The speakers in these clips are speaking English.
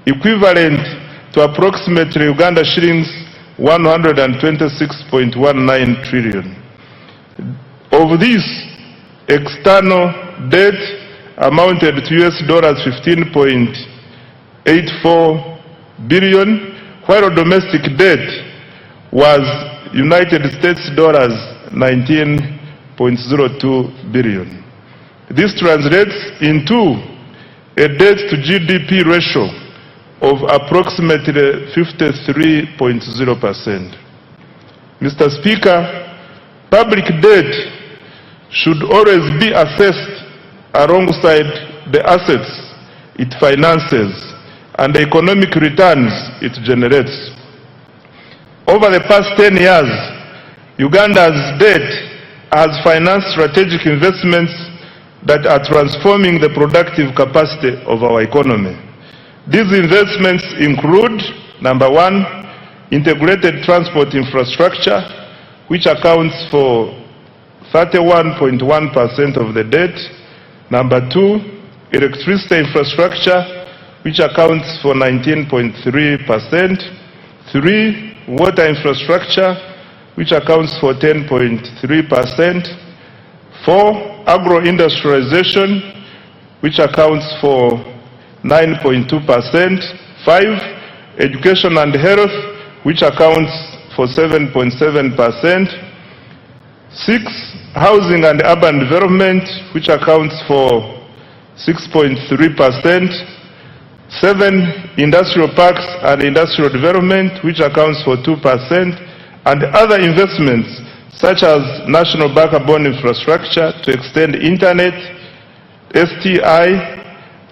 equivalent to approximately Uganda shillings 126.19 trillion. Of this, external debt amounted to $15.84 billion, while domestic debt was United States dollars 19.02 billion. This translates into a debt to GDP ratio of approximately 53.0%. Mr. Speaker, public debt should always be assessed alongside the assets it finances and the economic returns it generates. Over the past 10 years, Uganda's debt has financed strategic investments that are transforming the productive capacity of our economy. These investments include, number one, integrated transport infrastructure, which accounts for 31.1% of the debt. Number two, electricity infrastructure, which accounts for 19.3%. Three, water infrastructure, which accounts for 10.3%. Four, agro-industrialization, which accounts for 9.2%. Five, education and health, which accounts for 7.7%. Six, housing and urban development, which accounts for 6.3%. Seven, industrial parks and industrial development, which accounts for 2%, and other investments such as national backbone infrastructure to extend internet, STI,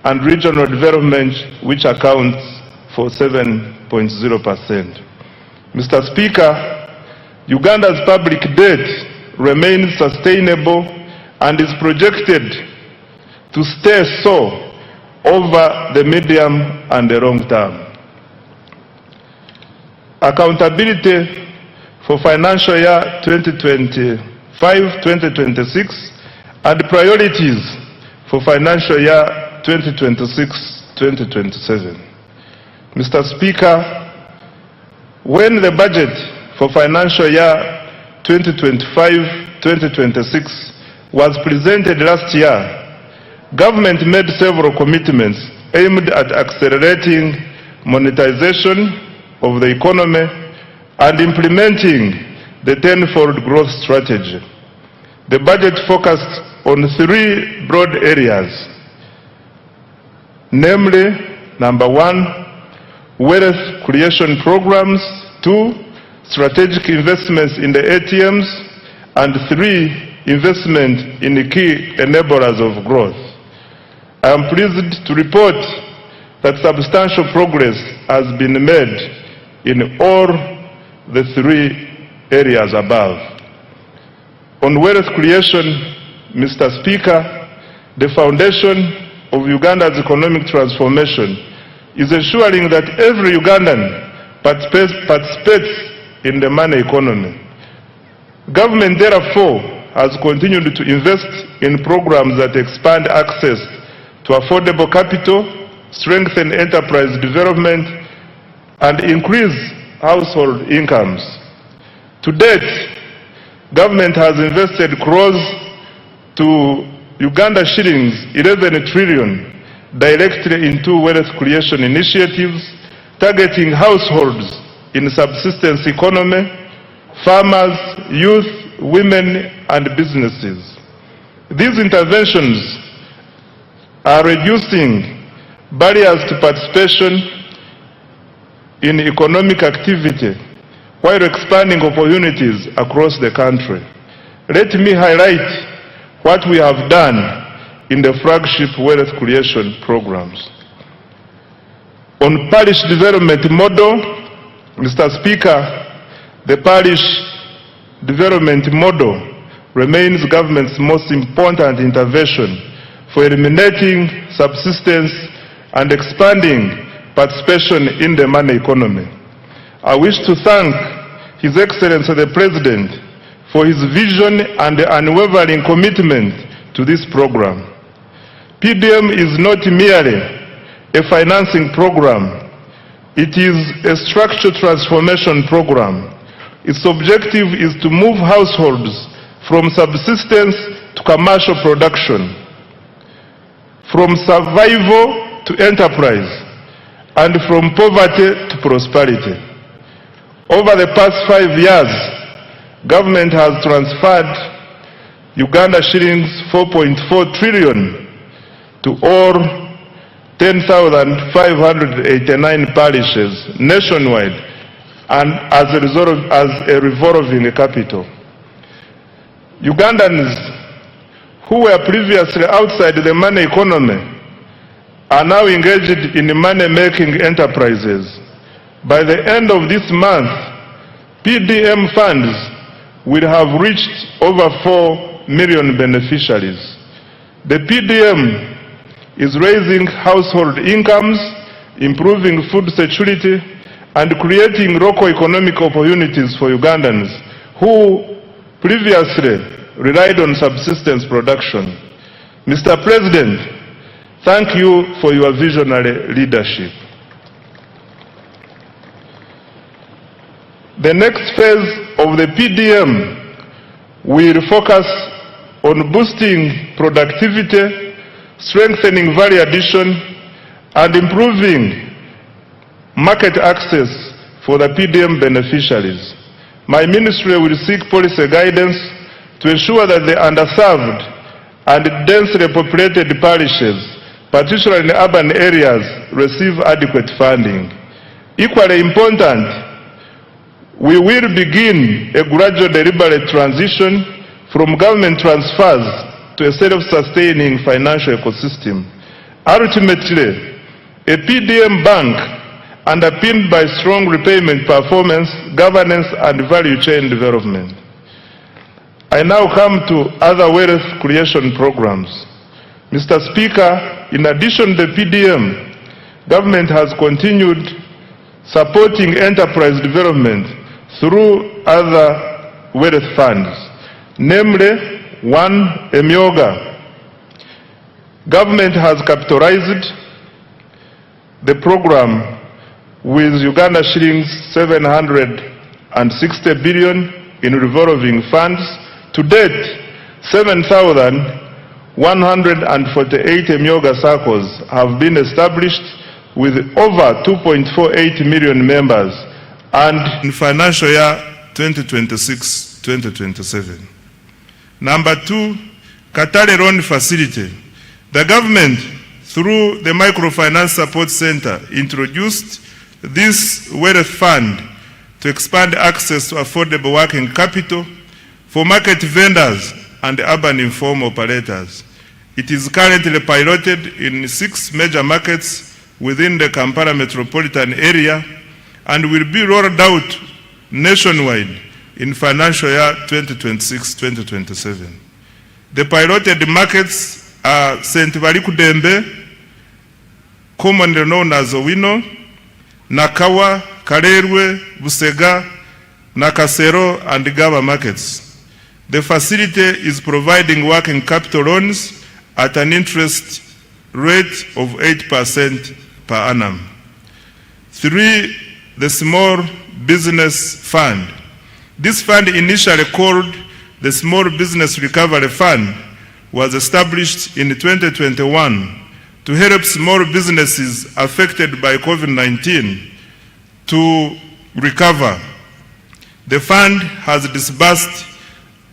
and regional development, which accounts for 7.0%. Mr. Speaker, Uganda's public debt remains sustainable and is projected to stay so over the medium and the long term. Accountability for financial year 2025-2026 and priorities for financial year 2026-2027. Mr. Speaker, when the budget for financial year 2025-2026 was presented last year, government made several commitments aimed at accelerating monetization of the economy and implementing the tenfold growth strategy. The budget focused on three broad areas, namely, number one, wealth creation programs, two, strategic investments in the ATMs, and three, investment in the key enablers of growth. I am pleased to report that substantial progress has been made in all the three areas above. On wealth creation, Mr. Speaker, the foundation of Uganda's economic transformation is ensuring that every Ugandan participates in the money economy. Government, therefore, has continued to invest in programs that expand access to affordable capital, strengthen enterprise development, and increase household incomes. To date, government has invested close to Uganda shillings 11 trillion directly into wealth creation initiatives, targeting households in subsistence economy, farmers, youth, women, and businesses. These interventions are reducing barriers to participation in economic activity while expanding opportunities across the country. Let me highlight what we have done in the flagship wealth creation programs. On parish development model, Mr. Speaker, the parish development model remains government's most important intervention for eliminating subsistence and expanding participation in the money economy. I wish to thank His Excellency the President for his vision and unwavering commitment to this program. PDM is not merely a financing program, It is a structural transformation program. Its objective is to move households from subsistence to commercial production, from survival to enterprise, and from poverty to prosperity. Over the past 5 years, government has transferred Uganda shillings 4.4 trillion to all 10,589 parishes nationwide, and as a revolving capital. Ugandans who were previously outside the money economy are now engaged in money-making enterprises. By the end of this month, PDM funds will have reached over 4 million beneficiaries. The PDM is raising household incomes, improving food security, and creating local economic opportunities for Ugandans who previously relied on subsistence production. Mr. President, thank you for your visionary leadership. The next phase of the PDM will focus on boosting productivity, strengthening value addition, and improving market access for the PDM beneficiaries. My ministry will seek policy guidance to ensure that the underserved and densely populated parishes, particularly in urban areas, receive adequate funding. Equally important, we will begin a gradual deliberate transition from government transfers to a self-sustaining financial ecosystem. Ultimately, a PDM bank underpinned by strong repayment performance, governance, and value chain development. I now come to other wealth creation programs. Mr. Speaker, in addition to the PDM, government has continued supporting enterprise development through other wealth funds, namely, 1, Emyoga. Government has capitalized the program with Uganda shillings 760 billion in revolving funds. To date, 7,148 Emyoga circles have been established with over 2.48 million members, and in financial year 2026-2027. Number 2, Katale Loan Facility. The government, through the Microfinance Support Center, introduced this wealth fund to expand access to affordable working capital for market vendors and urban informal operators. It is currently piloted in 6 major markets within the Kampala metropolitan area and will be rolled out nationwide in financial year 2026-2027. The piloted markets are St. Barikudembe, commonly known as Owino, Nakawa, Karerwe, Busega, Nakasero, and Gaba markets. The facility is providing working capital loans at an interest rate of 8% per annum. 3, the Small Business Fund. This fund, initially called the Small Business Recovery Fund, was established in 2021 to help small businesses affected by COVID-19 to recover. The fund has disbursed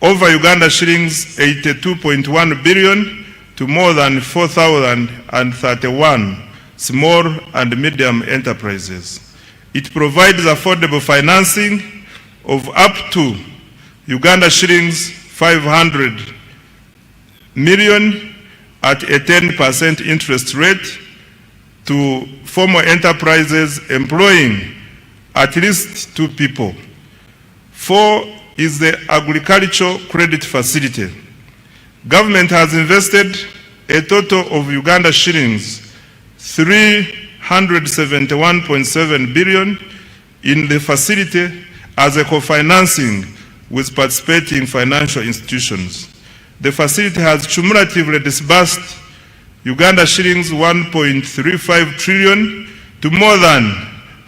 over Uganda shillings 82.1 billion to more than 4,031 small and medium enterprises. It provides affordable financing of up to Uganda shillings 500 million at a 10% interest rate to formal enterprises employing at least 2 people. 4 is the Agricultural Credit Facility. Government has invested a total of Uganda shillings 371.7 billion in the facility as a co-financing with participating financial institutions. The facility has cumulatively disbursed Uganda shillings 1.35 trillion to more than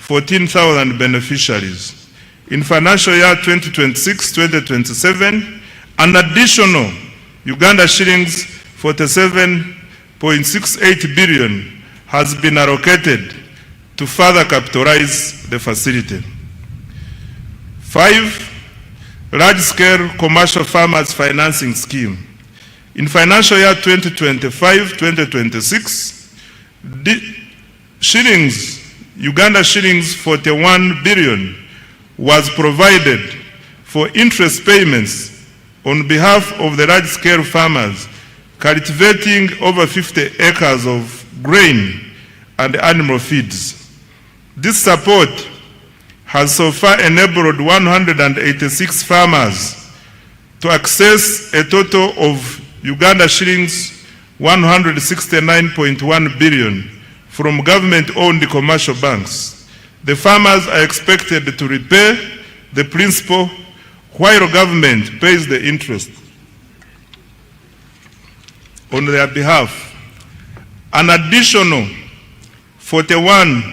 14,000 beneficiaries. In financial year 2026-2027, an additional Uganda shillings 47.68 billion has been allocated to further capitalize the facility. 5. Large-scale commercial farmers financing scheme. In financial year 2025-2026, Uganda shillings 41 billion was provided for interest payments on behalf of the large-scale farmers cultivating over 50 acres of grain and animal feeds. This support has so far enabled 186 farmers to access a total of Uganda shillings 169.1 billion from government-owned commercial banks. The farmers are expected to repay the principal while government pays the interest on their behalf. An additional 41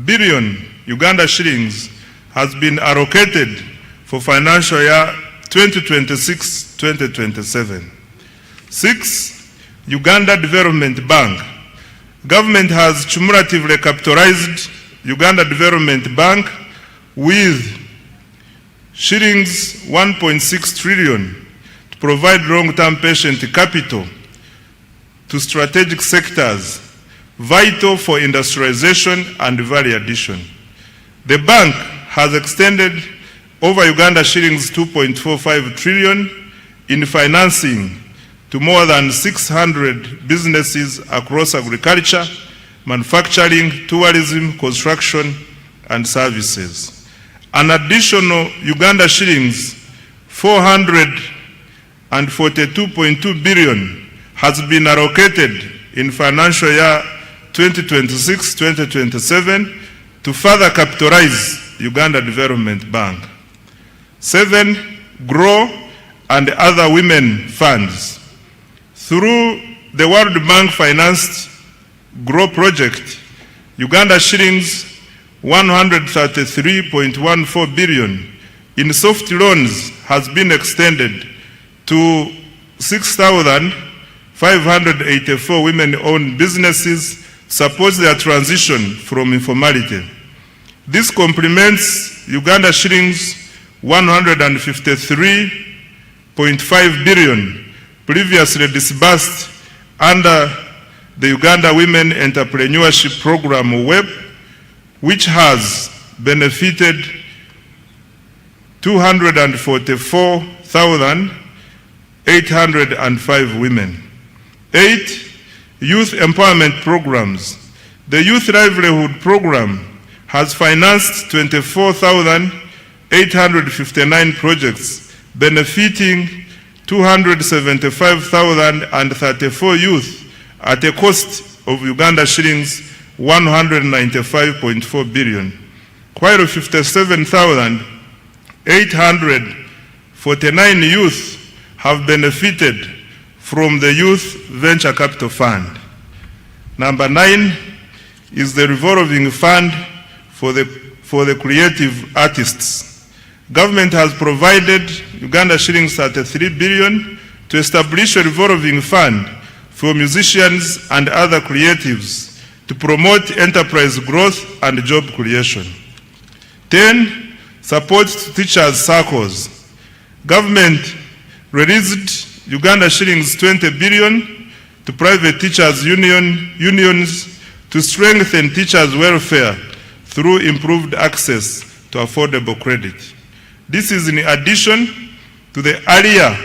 billion Uganda shillings has been allocated for financial year 2026-2027. 6. Uganda Development Bank. Government has cumulatively capitalized Uganda Development Bank with shillings 1.6 trillion to provide long-term patient capital to strategic sectors vital for industrialization and value addition. The bank has extended over Uganda shillings 2.45 trillion in financing to more than 600 businesses across agriculture, manufacturing, tourism, construction, and services. An additional Uganda shillings 442.2 billion has been allocated in financial year 2026-2027 to further capitalize Uganda Development Bank. 7. GROW and other women funds. Through the World Bank financed GROW project, Uganda shillings 133.14 billion in soft loans has been extended to 6,584 women-owned businesses to support their transition from informality. This complements Uganda shillings 153.5 billion previously disbursed under the Uganda Women Entrepreneurship Program WEP, which has benefited 244,805 women. 8. Youth empowerment programs. The Youth Livelihood Program has financed 24,859 projects benefiting 275,034 youth at a cost of Uganda shillings 195.4 billion, while 57,849 youth have benefited from the Youth Venture Capital Fund. Number 9 is the revolving fund for the creative artists. Government has provided Uganda shillings 33 billion to establish a revolving fund for musicians and other creatives to promote enterprise growth and job creation. 10. Support to teachers' circles. Government released Uganda shillings 20 billion to private teachers' unions to strengthen teachers' welfare through improved access to affordable credit. This is in addition to the earlier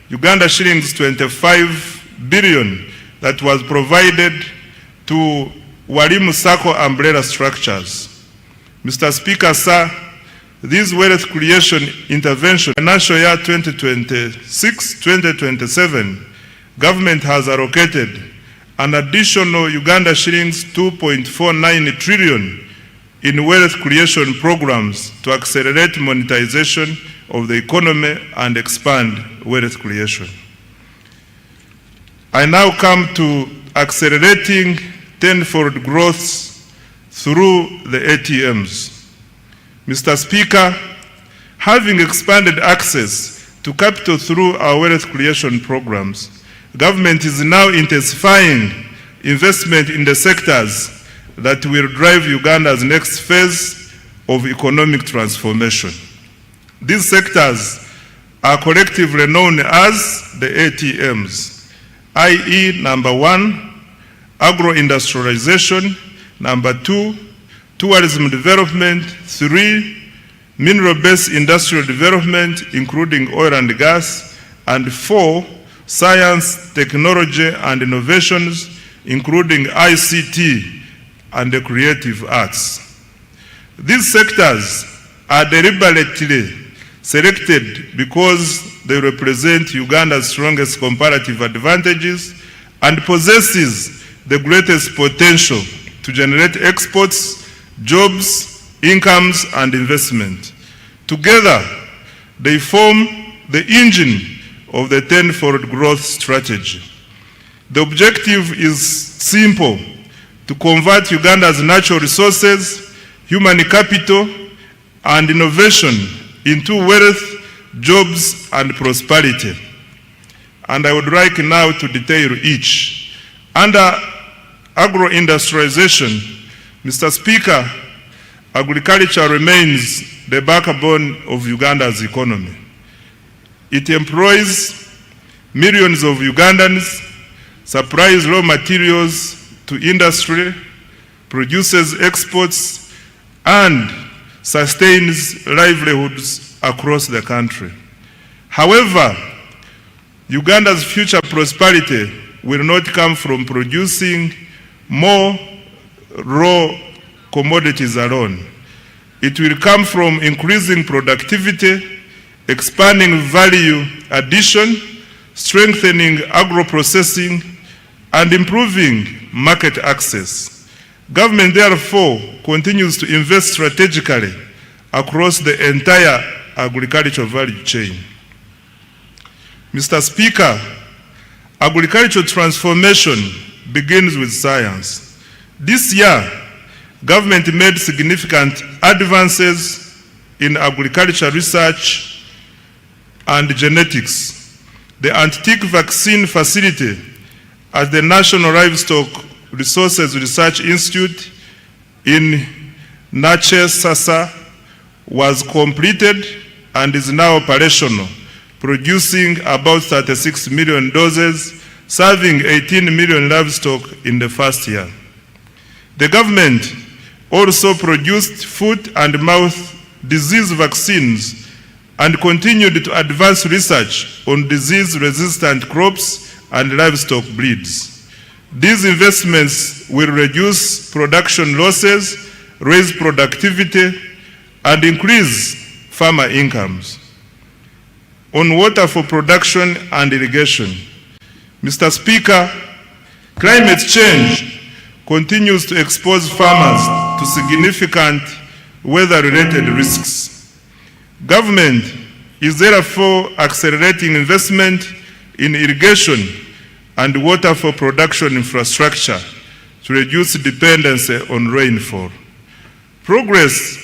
Uganda shillings 25 billion that was provided to Walimu Sacco umbrella structures. Mr. Speaker, sir, this wealth creation intervention, financial year 2026-2027, government has allocated an additional Uganda shillings 2.49 trillion in wealth creation programs to accelerate monetization of the economy and expand wealth creation. I now come to accelerating tenfold growth through the ATMs. Mr. Speaker, having expanded access to capital through our wealth creation programs, government is now intensifying investment in the sectors that will drive Uganda's next phase of economic transformation. These sectors are collectively known as the ATMs, i.e. number 1, agro-industrialization, number 2, tourism development, 3, mineral-based industrial development, including oil and gas, and 4, science, technology, and innovations, including ICT and the creative arts. These sectors are deliberately selected because they represent Uganda's strongest comparative advantages and possesses the greatest potential to generate exports, jobs, incomes, and investment. Together, they form the engine of the tenfold growth strategy. The objective is simple: to convert Uganda's natural resources, human capital, and innovation into wealth, jobs, and prosperity. And I would like now to detail each. Under agro-industrialization, Mr. Speaker, agriculture remains the backbone of Uganda's economy. It employs millions of Ugandans, supplies raw materials to industry, produces exports, and sustains livelihoods across the country. However, Uganda's future prosperity will not come from producing more raw commodities alone. It will come from increasing productivity, expanding value addition, strengthening agro-processing, and improving market access. Government, therefore, continues to invest strategically across the entire agricultural value chain. Mr. Speaker, agricultural transformation begins with science. This year, government made significant advances in agriculture research and genetics. The Antique Vaccine Facility at the National Livestock Resources Research Institute in Nache Sasa was completed and is now operational, producing about 36 million doses, serving 18 million livestock in the first year. The government also produced foot and mouth disease vaccines and continued to advance research on disease-resistant crops and livestock breeds. These investments will reduce production losses, raise productivity, and increase farmer incomes. On water for production and irrigation, Mr. Speaker, climate change continues to expose farmers to significant weather-related risks. Government is therefore accelerating investment in irrigation and water for production infrastructure to reduce dependency on rainfall. Progress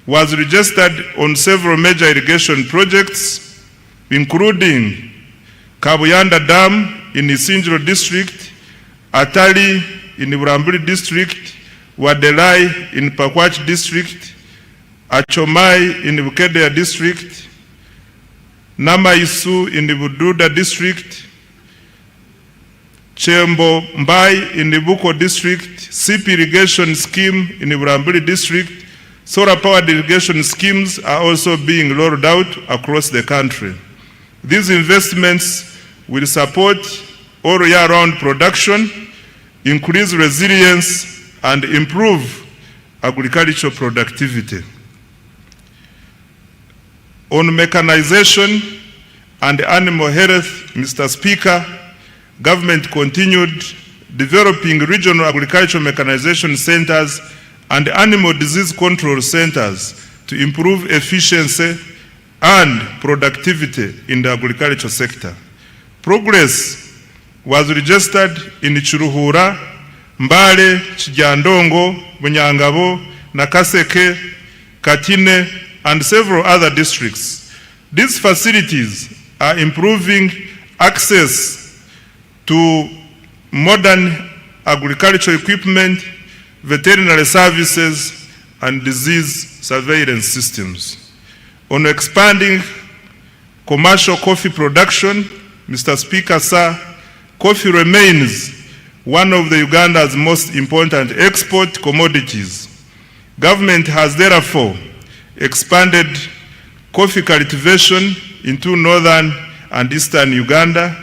was registered on several major irrigation projects, including Kabuyanda Dam in Isinjiro District, Atali in Buramburi District, Wadelai in Pakwach District, Achomai in Bukedea District, Namaisu in the Bududa District, Chembo Mbai in the Buko District, SIP irrigation scheme in the Buramburi District. Solar-powered irrigation schemes are also being rolled out across the country. These investments will support all year-round production, increase resilience, and improve agricultural productivity. On mechanization and animal health, Mr. Speaker, government continued developing regional agricultural mechanization centers and animal disease control centers to improve efficiency and productivity in the agriculture sector. Progress was registered in Chiruhura, Mbale, Chijandongo, Bunyangabo, Nakaseke, Katine, and several other districts. These facilities are improving access to modern agricultural equipment, veterinary services, and disease surveillance systems. On expanding commercial coffee production, Mr. Speaker, sir, coffee remains one of the Uganda's most important export commodities. Government has therefore expanded coffee cultivation into northern and eastern Uganda.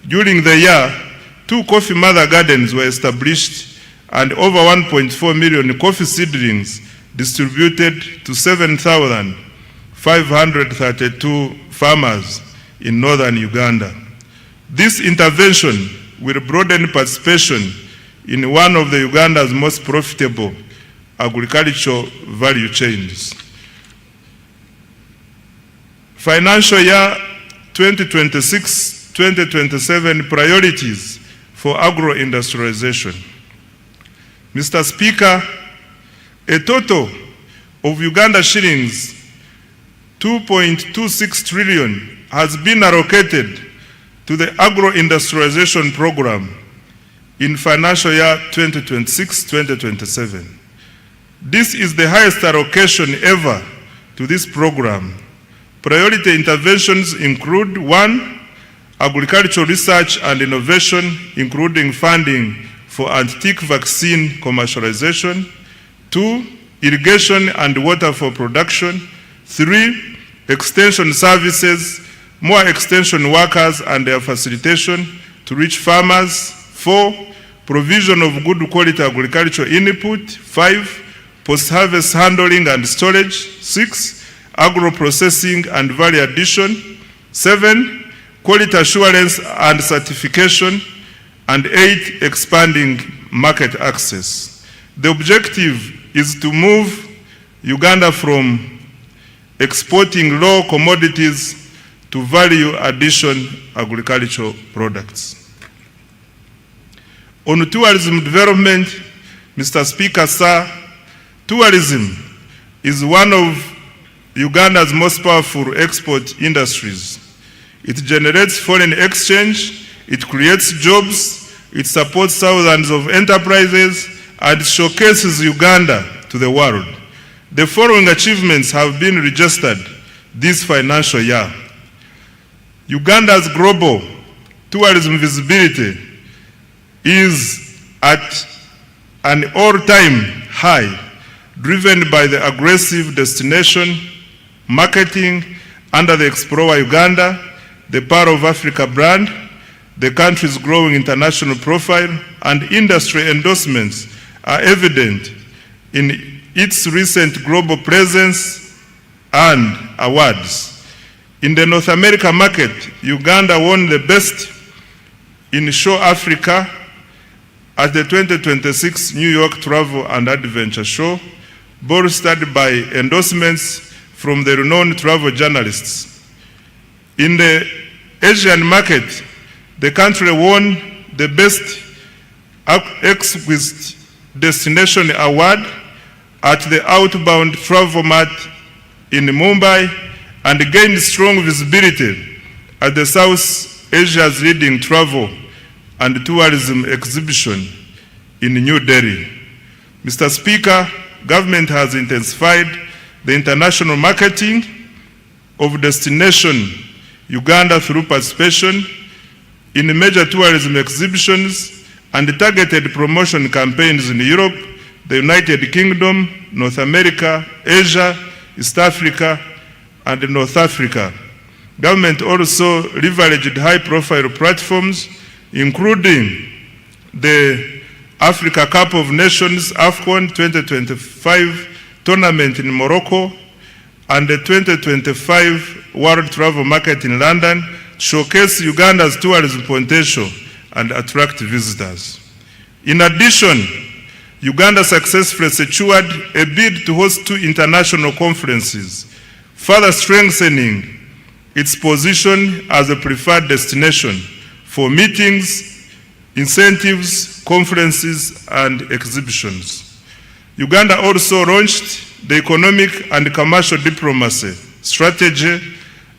During the year, 2 coffee mother gardens were established and over 1.4 million coffee seedlings distributed to 7,532 farmers in northern Uganda. This intervention will broaden participation in one of the Uganda's most profitable agricultural value chains. Financial year 2026-2027 priorities for agro-industrialization. Mr. Speaker, a total of Uganda shillings 2.26 trillion has been allocated to the agro-industrialization program in financial year 2026-2027. This is the highest allocation ever to this program. Priority interventions include 1, agricultural research and innovation, including funding for antique vaccine commercialization; 2, irrigation and water for production; 3, extension services, more extension workers and their facilitation to reach farmers; 4, provision of good quality agricultural input; 5, post-harvest handling and storage; 6, agro-processing and value addition; 7, quality assurance and certification; and 8, expanding market access. The objective is to move Uganda from exporting raw commodities to value addition agricultural products. On tourism development, Mr. Speaker, sir, tourism is one of Uganda's most powerful export industries. It generates foreign exchange, it creates jobs, it supports thousands of enterprises, and showcases Uganda to the world. The following achievements have been registered this financial year. Uganda's global tourism visibility is at an all-time high, driven by the aggressive destination marketing under the Explore Uganda, the Pearl of Africa brand, the country's growing international profile, and industry endorsements are evident in its recent global presence and awards. In the North America market, Uganda won the Best in Show Africa at the 2026 New York Travel and Adventure Show, bolstered by endorsements from the renowned travel journalists. In the Asian market, the country won the Best Exquisite Destination Award at the Outbound Travel Mart in Mumbai and gained strong visibility at the South Asia's leading travel and tourism exhibition in New Delhi. Mr. Speaker, government has intensified the international marketing of destination Uganda through participation in major tourism exhibitions and targeted promotion campaigns in Europe, the United Kingdom, North America, Asia, East Africa, and North Africa. Government also leveraged high-profile platforms, including the Africa Cup of Nations AFCON 2025 tournament in Morocco and the 2025 World Travel Market in London, showcase Uganda's tourism potential and attract visitors. In addition, Uganda successfully secured a bid to host 2 international conferences, further strengthening its position as a preferred destination for meetings incentives, conferences, and exhibitions. Uganda also launched the economic and commercial diplomacy strategy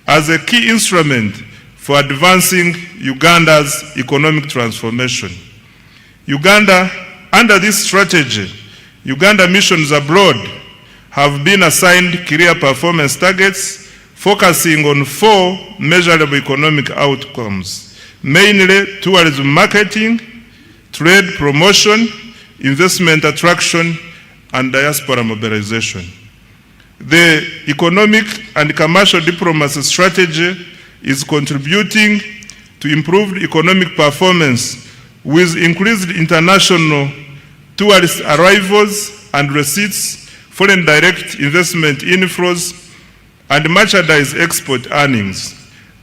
as a key instrument for advancing Uganda's economic transformation. Under this strategy, Uganda missions abroad have been assigned clear performance targets focusing on 4 measurable economic outcomes, mainly tourism marketing, trade promotion, investment attraction, and diaspora mobilization. The economic and commercial diplomacy strategy is contributing to improved economic performance with increased international tourist arrivals and receipts, foreign direct investment inflows, and merchandise export earnings.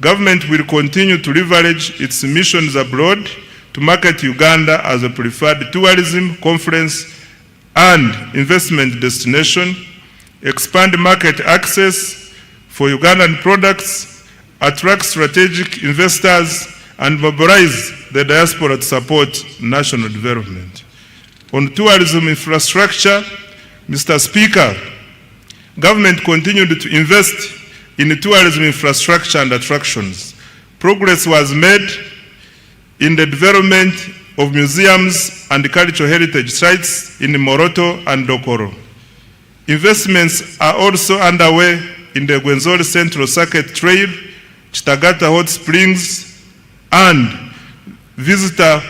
Government will continue to leverage its missions abroad to market Uganda as a preferred tourism, conference, and investment destination, expand market access for Ugandan products, attract strategic investors, and mobilize the diaspora to support national development. On tourism infrastructure, Mr. Speaker, government continued to invest in tourism infrastructure and attractions. Progress was made in the development of museums and cultural heritage sites in Moroto and Dokoro. Investments are also underway in the Gwenzori Central Circuit Trail, Chitagata Hot Springs, and visitor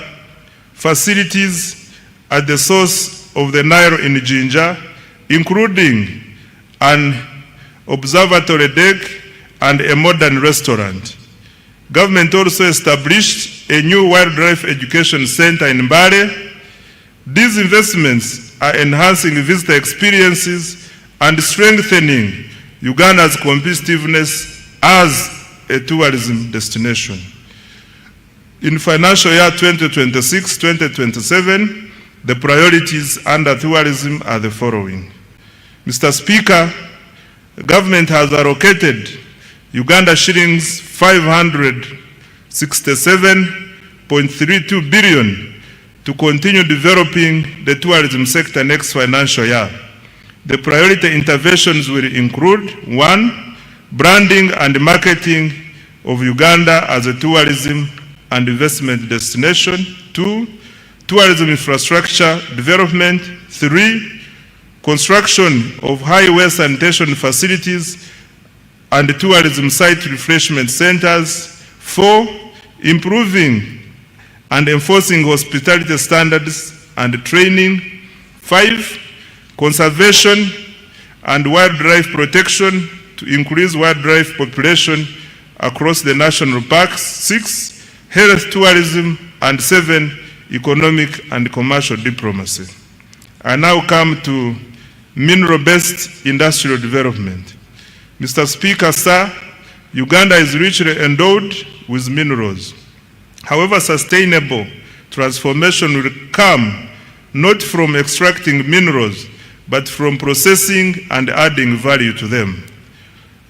facilities at the source of the Nile in Jinja, including an observatory deck and a modern restaurant. Government also established a new wildlife education center in Mbale. These investments are enhancing visitor experiences and strengthening Uganda's competitiveness as a tourism destination. In financial year 2026-2027, the priorities under tourism are the following. Mr. Speaker, the government has allocated Uganda shillings 567.32 billion to continue developing the tourism sector next financial year. The priority interventions will include 1. Branding and marketing of Uganda as a tourism and investment destination. 2. Tourism infrastructure development. 3. Construction of highway sanitation facilities and tourism site refreshment centers. 4. Improving and enforcing hospitality standards and training. 5. Conservation and wildlife protection to increase wildlife population across the national parks. 6. Health tourism. And 7. Economic and commercial diplomacy. I now come to mineral-based industrial development. Mr. Speaker, sir, Uganda is richly endowed with minerals. However, sustainable transformation will come not from extracting minerals, but from processing and adding value to them.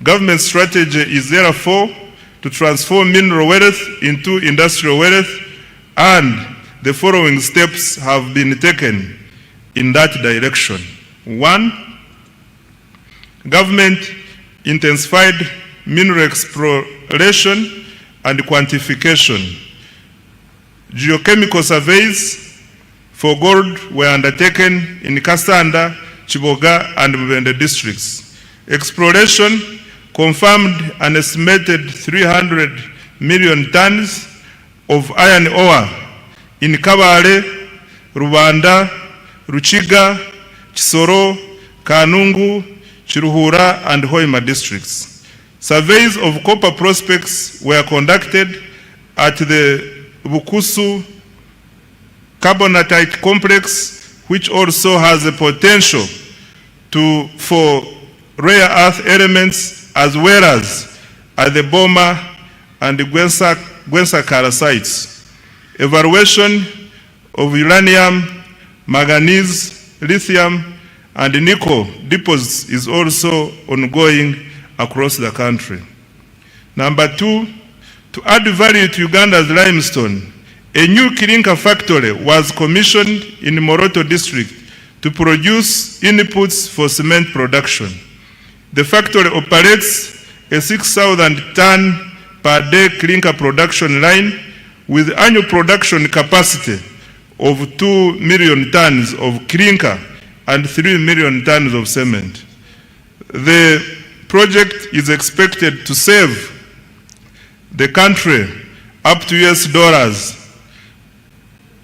Government strategy is therefore to transform mineral wealth into industrial wealth, and the following steps have been taken in that direction. 1. Government intensified mineral exploration and quantification. Geochemical surveys for gold were undertaken in Kasanda, Chiboga, and Mubende districts. Exploration confirmed an estimated 300 million tons of iron ore in Kabale, Rwanda, Ruchiga, Kisoro, Kanungu, Chiruhura, and Hoima districts. Surveys of copper prospects were conducted at the Bukusu carbonatite complex, which also has the potential for rare earth elements, as well as at the Boma and the Gwensakara sites. Evaluation of uranium, manganese, lithium, and nickel deposits is also ongoing across the country. Number 2, to add value to Uganda's limestone, A new clinker factory was commissioned in Moroto district to produce inputs for cement production. The factory operates a 6,000 ton per day clinker production line with annual production capacity of 2 million tons of clinker and 3 million tons of cement. The project is expected to save the country up to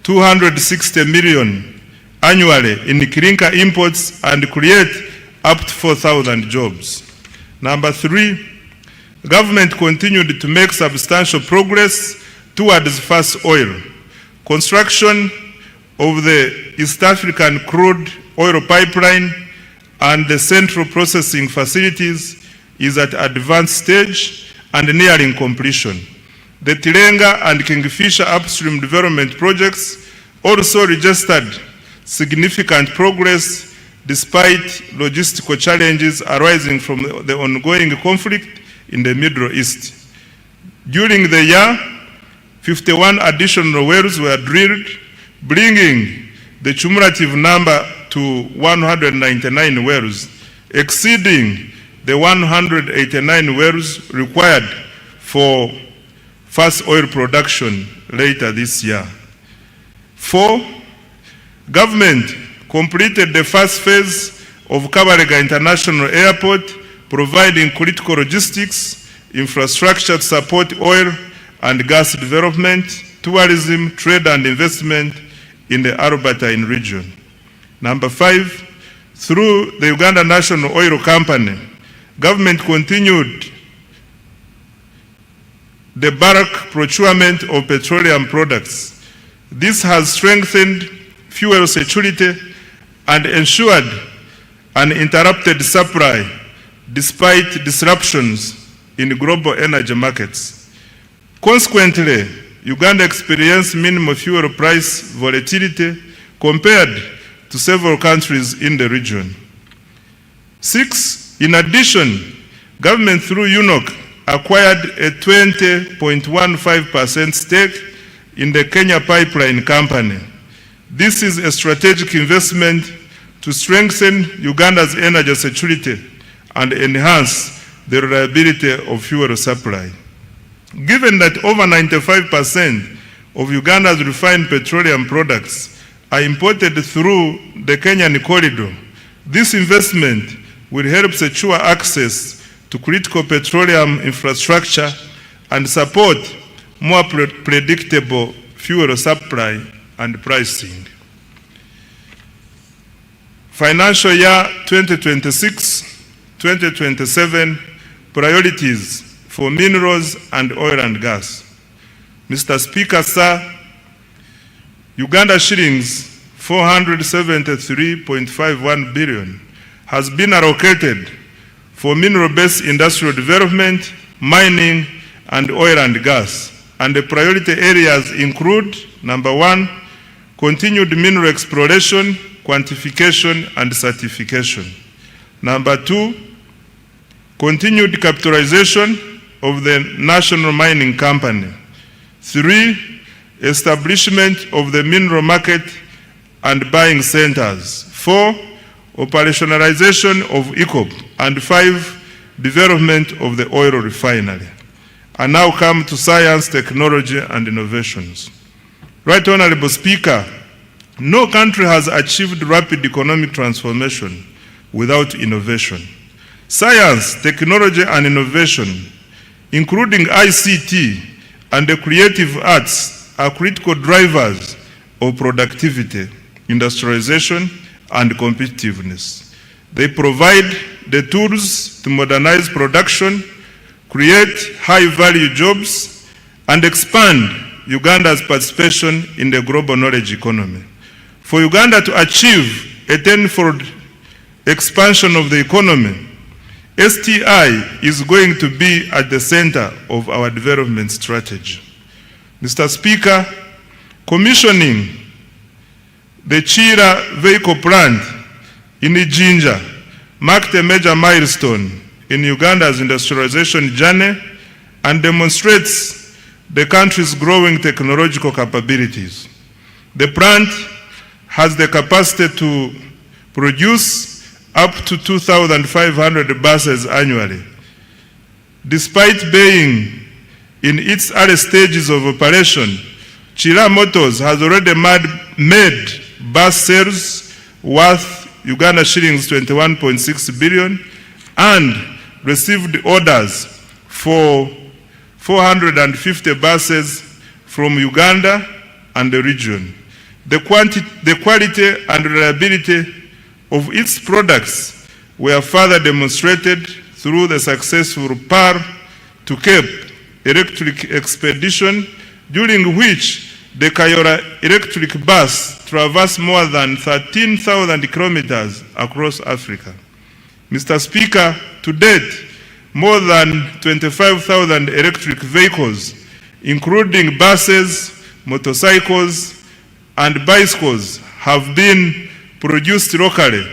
$260 million annually in clinker imports and create up to 4,000 jobs. Number 3, government continued to make substantial progress towards fast oil. Construction of the East African crude oil pipeline and the central processing facilities is at advanced stage and nearing completion. The Tilenga and Kingfisher upstream development projects also registered significant progress despite logistical challenges arising from the ongoing conflict in the Middle East. During the year, 51 additional wells were drilled, bringing the cumulative number to 199 wells, exceeding the 189 wells required for fast oil production later this year. 4, government completed the first phase of Kabalega International Airport, providing critical logistics, infrastructure to support oil and gas development, tourism, trade and investment in the Albertine region. Number 5, through the Uganda National Oil Company, government continued the bulk procurement of petroleum products. This has strengthened fuel security and ensured uninterrupted supply despite disruptions in global energy markets. Consequently, Uganda experienced minimal fuel price volatility compared to several countries in the region. 6, in addition, government through UNOC acquired a 20.15% stake in the Kenya Pipeline Company. This is a strategic investment to strengthen Uganda's energy security and enhance the reliability of fuel supply. Given that over 95% of Uganda's refined petroleum products are imported through the Kenyan corridor, this investment will help secure access to critical petroleum infrastructure and support more predictable fuel supply and pricing. Financial year 2026-2027 priorities for minerals and oil and gas. Mr. Speaker, sir, Uganda shillings 473.51 billion has been allocated for mineral-based industrial development, mining, and oil and gas. And the priority areas include, number 1, continued mineral exploration, quantification, and certification. Number 2, continued capitalization of the National Mining Company. 3, establishment of the mineral market and buying centers. 4, operationalization of ECOP. And 5, development of the oil refinery. I now come to science, technology, and innovations. Right Honorable Speaker, no country has achieved rapid economic transformation without innovation. Science, technology, and innovation, including ICT and the creative arts, are critical drivers of productivity, industrialization, and competitiveness. They provide the tools to modernize production, create high-value jobs, and expand Uganda's participation in the global knowledge economy. For Uganda to achieve a tenfold expansion of the economy, STI is going to be at the center of our development strategy. Mr. Speaker, commissioning the Chira vehicle plant in Jinja marked a major milestone in Uganda's industrialization journey and demonstrates the country's growing technological capabilities. The plant has the capacity to produce up to 2,500 buses annually. Despite being in its early stages of operation, Chira Motors has already made bus sales worth Uganda shillings 21.6 billion and received orders for 450 buses from Uganda and the region. The quality and reliability of its products were further demonstrated through the successful PAR to Cape electric expedition, during which the Kayora electric bus traversed more than 13,000 kilometers across Africa. Mr. Speaker, to date, more than 25,000 electric vehicles, including buses, motorcycles, and bicycles, have been produced locally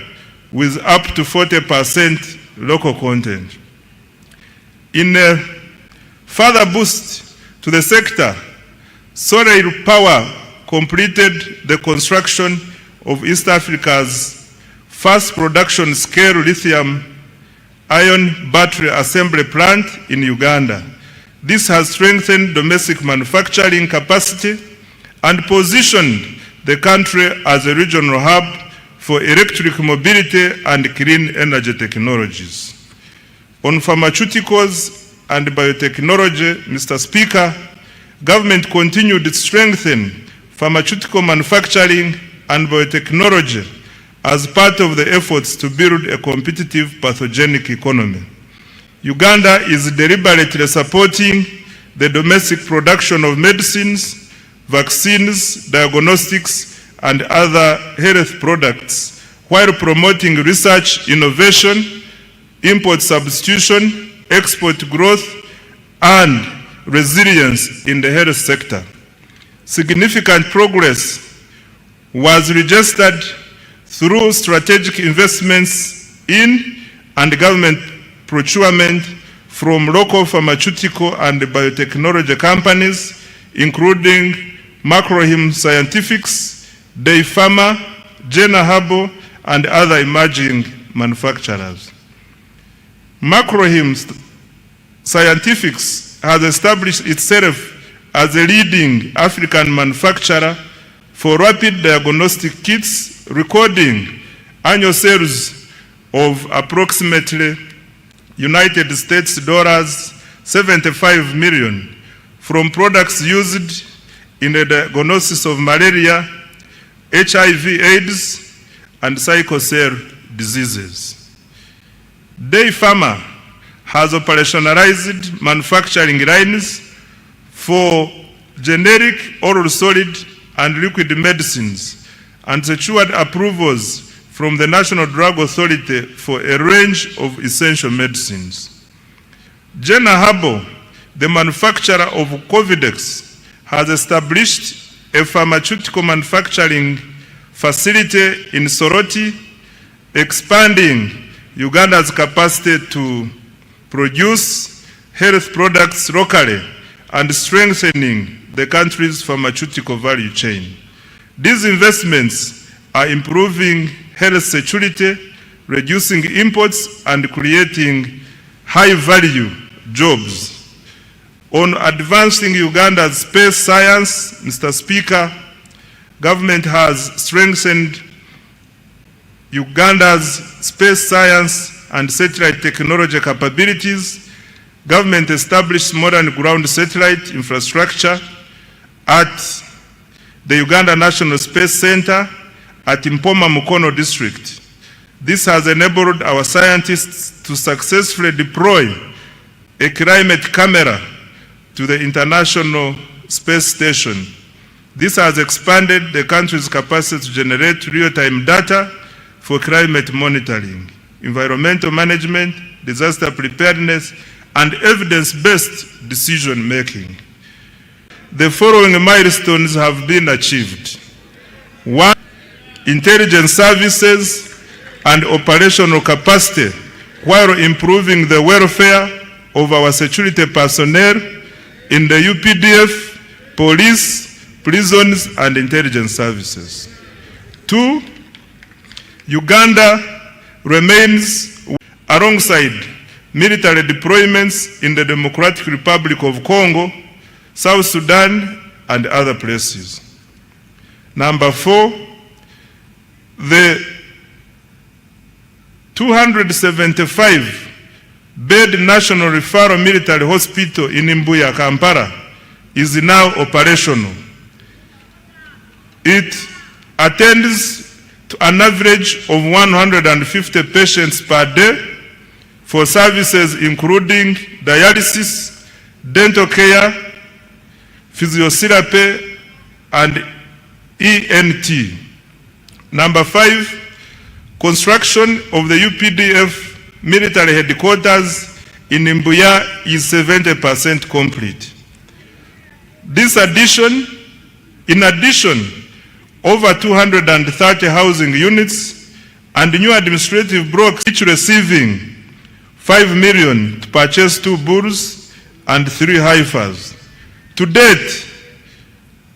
with up to 40% local content. In a further boost to the sector, Solar Power completed the construction of East Africa's first production scale lithium-ion battery assembly plant in Uganda. This has strengthened domestic manufacturing capacity and positioned the country as a regional hub for electric mobility and clean energy technologies. On pharmaceuticals and biotechnology, Mr. Speaker, government continued to strengthen pharmaceutical manufacturing and biotechnology as part of the efforts to build a competitive pathogenic economy. Uganda is deliberately supporting the domestic production of medicines, vaccines, diagnostics, and other health products, while promoting research, innovation, import substitution, export growth, and resilience in the health sector. Significant progress was registered through strategic investments in and government procurement from local pharmaceutical and biotechnology companies, including Macrohim Scientifics, Day Pharma, Jena Herbal, and other emerging manufacturers. Macrohim Scientifics has established itself as a leading African manufacturer for rapid diagnostic kits, recording annual sales of approximately United States dollars 75 million from products used in the diagnosis of malaria, HIV/AIDS, and sickle cell diseases. Day Pharma has operationalized manufacturing lines for generic, oral solid, and liquid medicines and secured approvals from the National Drug Authority for a range of essential medicines. Jena Herbal, the manufacturer of Covidex, has established a pharmaceutical manufacturing facility in Soroti, expanding Uganda's capacity to produce health products locally and strengthening the country's pharmaceutical value chain. These investments are improving health security, reducing imports, and creating high-value jobs. On advancing Uganda's space science, Mr. Speaker, government has strengthened Uganda's space science and satellite technology capabilities. Government established modern ground satellite infrastructure at the Uganda National Space Center at Mpoma Mukono district. This has enabled our scientists to successfully deploy a climate camera to the International Space Station. This has expanded the country's capacity to generate real-time data for climate monitoring, environmental management, disaster preparedness, and evidence-based decision-making. The following milestones have been achieved. 1. Intelligence services and operational capacity while improving the welfare of our security personnel in the UPDF, police, prisons, and intelligence services. 2, Uganda remains alongside military deployments in the Democratic Republic of Congo, South Sudan, and other places. Number 4, the 275-bed National Referral Military Hospital in Mbuya, Kampala, is now operational. It attends to an average of 150 patients per day for services including dialysis, dental care, physiotherapy, and ENT. Number 5, construction of the UPDF military headquarters in Mbuya is 70% complete. In addition, over 230 housing units and new administrative blocks, each receiving 5 million to purchase 2 bulls and 3 heifers. To date,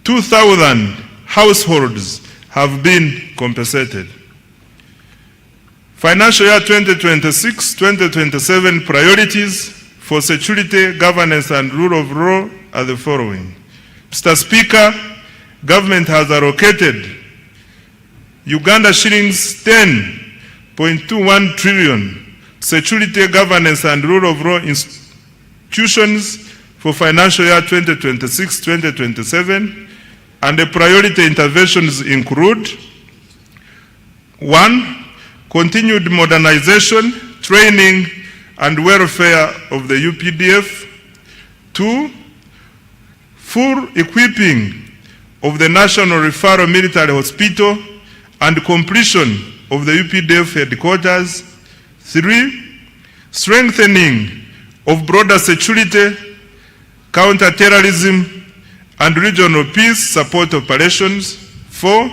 2,000 households have been compensated. Financial year 2026-2027 priorities for security, governance, and rule of law are the following. Mr. Speaker, government has allocated Uganda shillings 10.21 trillion security, governance, and rule of law institutions for financial year 2026-2027, and the priority interventions include: 1, continued modernization, training, and welfare of the UPDF. 2, full equipping of the National Referral Military Hospital and completion of the UPDF headquarters. 3, strengthening of broader security, counter-terrorism, and regional peace support operations. 4,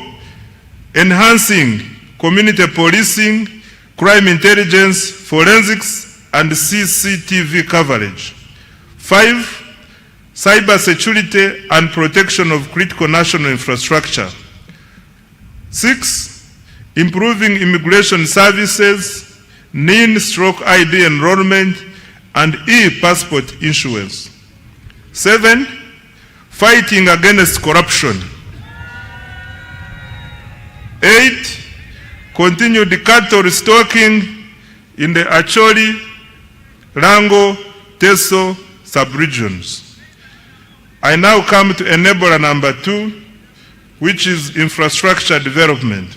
enhancing community policing, crime intelligence, forensics, and CCTV coverage. 5, cyber security and protection of critical national infrastructure. 6, improving immigration services, NIN/ID enrollment, and e-passport issuance. 7, fighting against corruption. 8, continued cattle restocking in the Acholi, Rango, Teso sub-regions. I now come to enabler number 2, which is infrastructure development.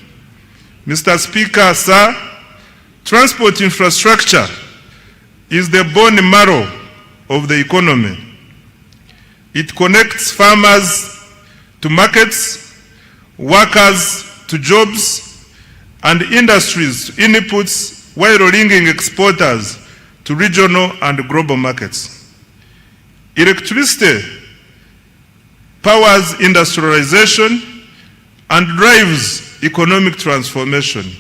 Mr. Speaker, sir, transport infrastructure is the bone marrow of the economy. It connects farmers to markets, workers to jobs, and industries to inputs, while linking exporters to regional and global markets. Electricity powers industrialization and drives economic transformation.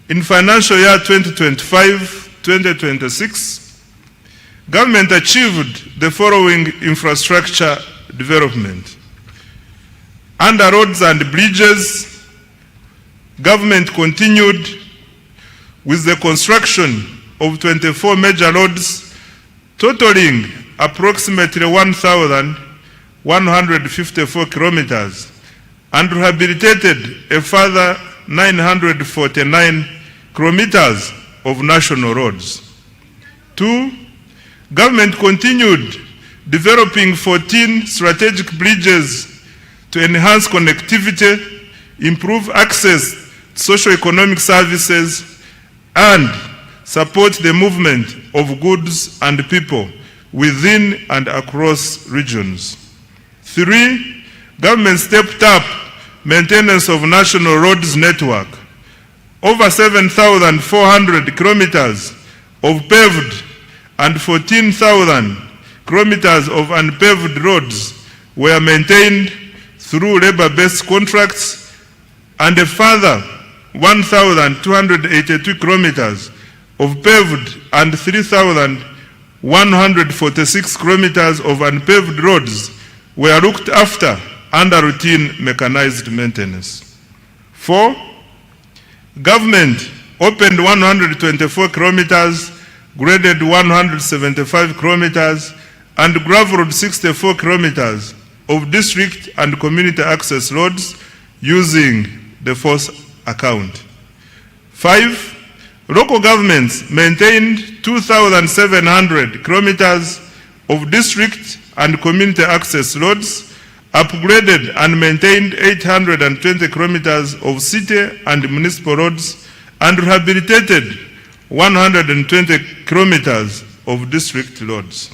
In financial year 2025-2026, government achieved the following infrastructure development. Under roads and bridges, government continued with the construction of 24 major roads, totaling approximately 1,154 kilometers, and rehabilitated a further 949 kilometers of national roads. 2, government continued developing 14 strategic bridges to enhance connectivity, improve access to socio-economic services, and support the movement of goods and people within and across regions. 3, government stepped up maintenance of national roads network. Over 7,400 kilometers of paved and 14,000 kilometers of unpaved roads were maintained through labor-based contracts, and a further 1,282 kilometers of paved and 3,000 146 kilometers of unpaved roads were looked after under routine mechanized maintenance. 4. Government opened 124 kilometers, graded 175 kilometers, and gravelled 64 kilometers of district and community access roads using the force account. 5. Local governments maintained 2,700 kilometers of district and community access roads, upgraded and maintained 820 kilometers of city and municipal roads, and rehabilitated 120 kilometers of district roads.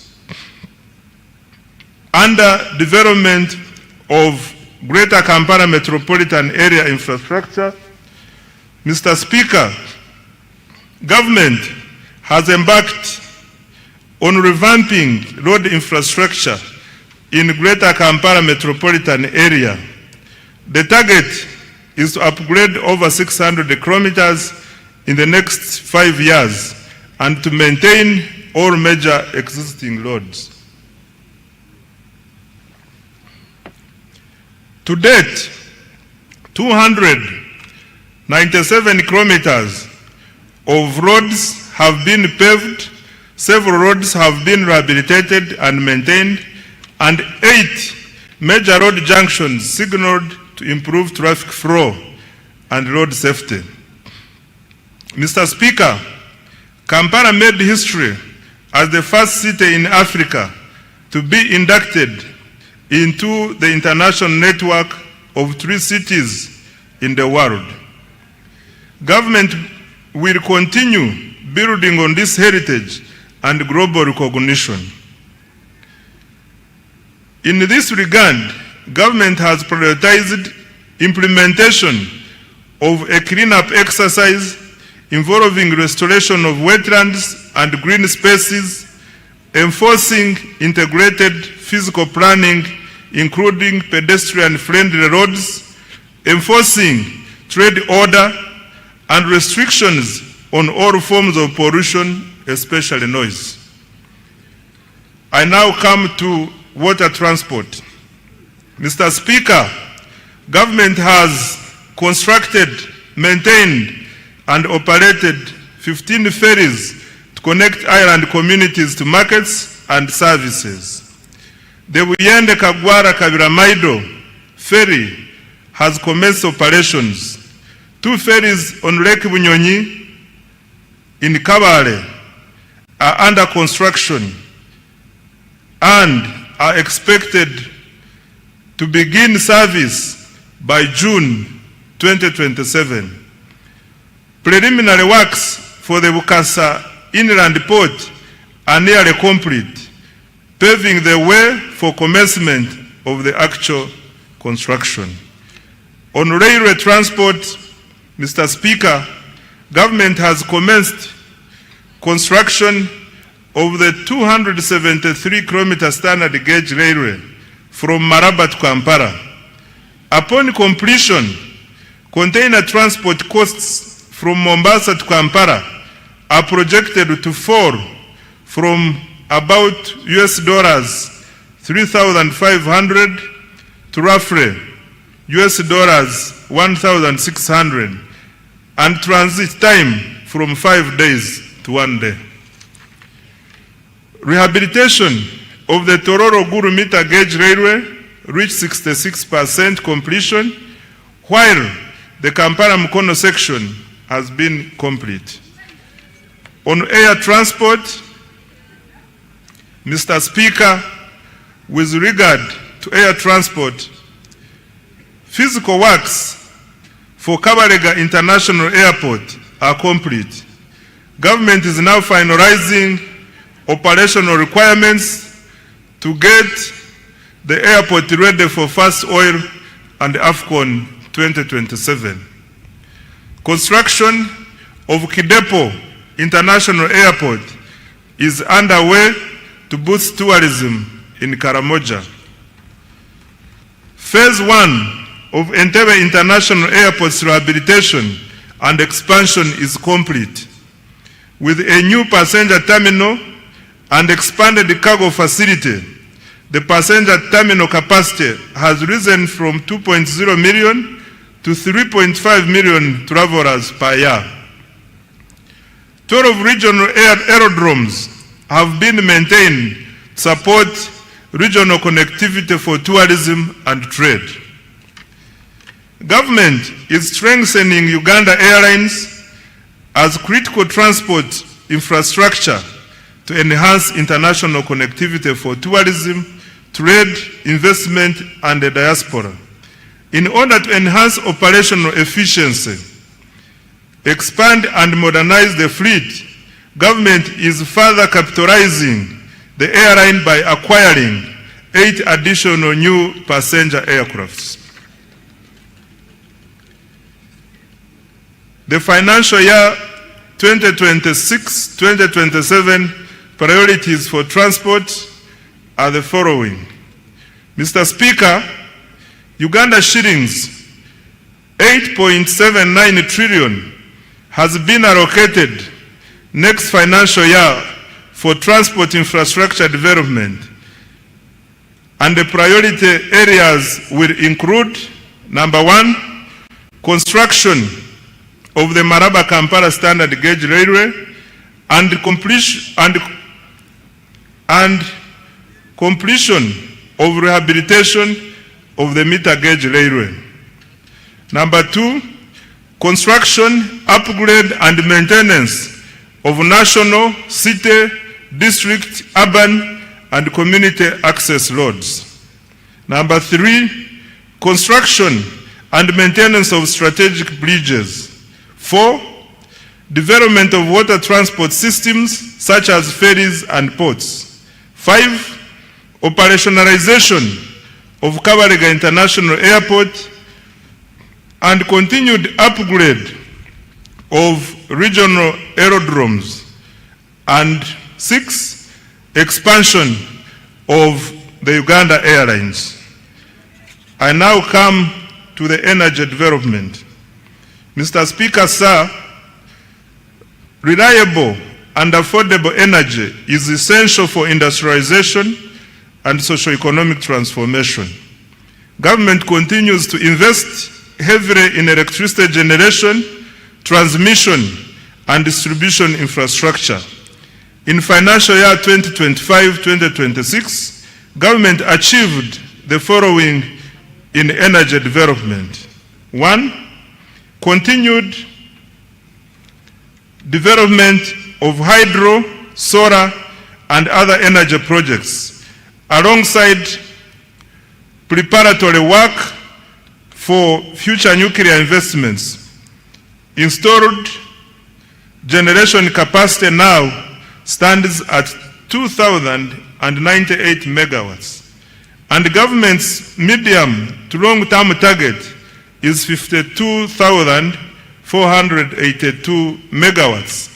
Under development of Greater Kampala Metropolitan Area infrastructure, Mr. Speaker, government has embarked on revamping road infrastructure in Greater Kampala Metropolitan Area. The target is to upgrade over 600 kilometers in the next 5 years and to maintain all major existing roads. To date, 297 kilometers of roads have been paved, several roads have been rehabilitated and maintained, and 8 major road junctions signaled to improve traffic flow and road safety. Mr. Speaker, Kampala made history as the first city in Africa to be inducted into the international network of 3 cities in the world. Government will continue building on this heritage and global recognition. In this regard, government has prioritized implementation of a cleanup exercise involving restoration of wetlands and green spaces, enforcing integrated physical planning, including pedestrian-friendly roads, enforcing trade order, and restrictions on all forms of pollution, especially noise. I now come to water transport. Mr. Speaker, government has constructed, maintained, and operated 15 ferries to connect island communities to markets and services. The Buyende Kagwara Kabiramaido ferry has commenced operations. 2 ferries on Lake Bunyonyi in Kabale are under construction and are expected to begin service by June 2027. Preliminary works for the Bukasa Inland Port are nearly complete, paving the way for commencement of the actual construction. On railway transport, Mr. Speaker, government has commenced construction of the 273-kilometer standard gauge railway from Maraba to Kampala. Upon completion, container transport costs from Mombasa to Kampala are projected to fall from about $3,500 to roughly $1,600, and transit time from 5 days to 1 day. Rehabilitation of the Tororo-Gulu meter gauge railway reached 66% completion, while the Kampala-Mukono section has been complete. On air transport, Mr. Speaker, with regard to air transport, physical works for Kabalega International Airport are complete. Government is now finalizing operational requirements to get the airport ready for first oil and AFCON 2027. Construction of Kidepo International Airport is underway to boost tourism in Karamoja. Phase 1 of Entebbe International Airport's rehabilitation and expansion is complete, with a new passenger terminal and expanded cargo facility, the passenger terminal capacity has risen from 2.0 million to 3.5 million travelers per year. 12 regional aerodromes have been maintained to support regional connectivity for tourism and trade. Government is strengthening Uganda Airlines as critical transport infrastructure to enhance international connectivity for tourism, trade, investment, and the diaspora. In order to enhance operational efficiency, expand and modernize the fleet, government is further capitalizing the airline by acquiring 8 additional new passenger aircrafts. The financial year 2026-2027 priorities for transport are the following. Mr. Speaker, Uganda shillings 8.79 trillion has been allocated next financial year for transport infrastructure development, and the priority areas will include: number 1, construction of the Maraba-Kampala standard gauge railway and completion of rehabilitation of the meter gauge railway. Number 2, construction, upgrade and maintenance of national, city, district, urban and community access roads. Number 3, construction and maintenance of strategic bridges. 4, development of water transport systems such as ferries and ports. 5, operationalization of Kabalega International Airport and continued upgrade of regional aerodromes. And 6, expansion of the Uganda Airlines. I now come to the energy development. Mr. Speaker, sir, reliable and affordable energy is essential for industrialization and socio-economic transformation. Government continues to invest heavily in electricity generation, transmission, and distribution infrastructure. In financial year 2025-2026, government achieved the following in energy development. 1, continued development of hydro, solar, and other energy projects, alongside preparatory work for future nuclear investments. Installed generation capacity now stands at 2,098 megawatts, and the government's medium to long-term target is 52,482 megawatts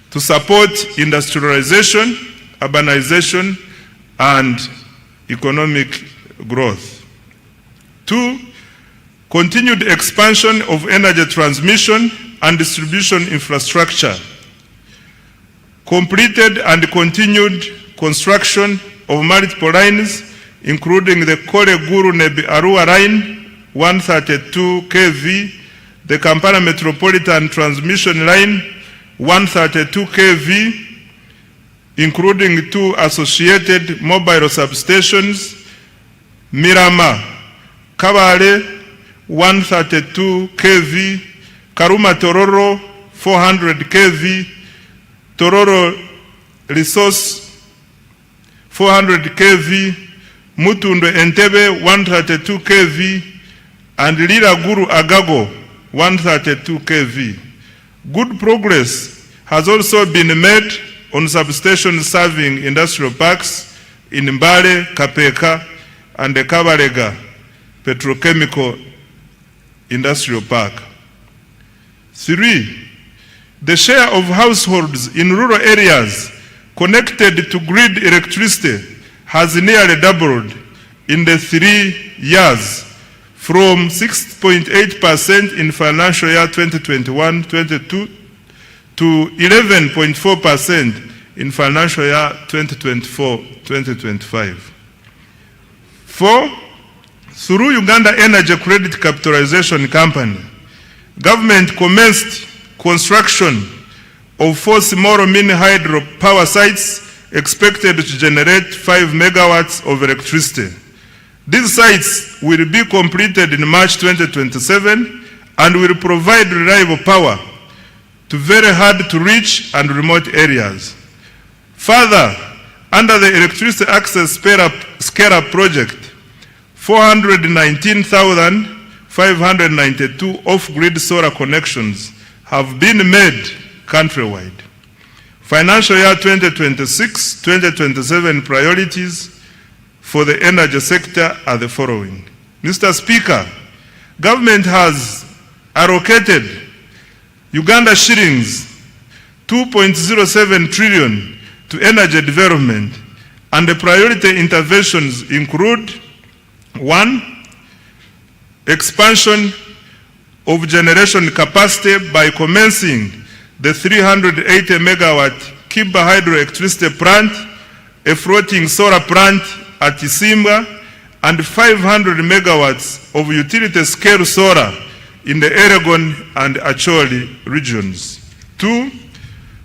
to support industrialization, urbanization, and economic growth. 2, continued expansion of energy transmission and distribution infrastructure. Completed and continued construction of multiple lines, including the Kore-Gulu-Nebi-Arua line, 132 kV, the Kampala Metropolitan Transmission Line, 132 kV, including 2 associated mobile substations, Mirama, Kabale, 132 kV, Karuma Tororo, 400 kV, Tororo Resource, 400 kV, Mutundo Entebbe, 132 kV, and Lira Guru Agago, 132 kV. Good progress has also been made on substations serving industrial parks in Mbale, Kapeka, and the Kabalega Petrochemical Industrial Park. 3, the share of households in rural areas connected to grid electricity has nearly doubled in the 3 years, from 6.8% in financial year 2021-22 to 11.4% in financial year 2024-2025. 4. Through Uganda Energy Credit Capitalization Company, government commenced construction of 4 small mini hydro power sites expected to generate 5 megawatts of electricity. These sites will be completed in March 2027 and will provide reliable power to very hard to reach and remote areas. Further, under the Electricity Access Scale-Up Project, 419,592 off-grid solar connections have been made countrywide. Financial year 2026-2027 priorities for the energy sector are the following. Mr. Speaker, government has allocated Uganda shillings 2.07 trillion to energy development, and the priority interventions include: 1. Expansion of generation capacity by commencing the 380 megawatt Kiba hydroelectricity plant, a floating solar plant at Isimba, and 500 megawatts of utility scale solar in the Elgon and Acholi regions. 2.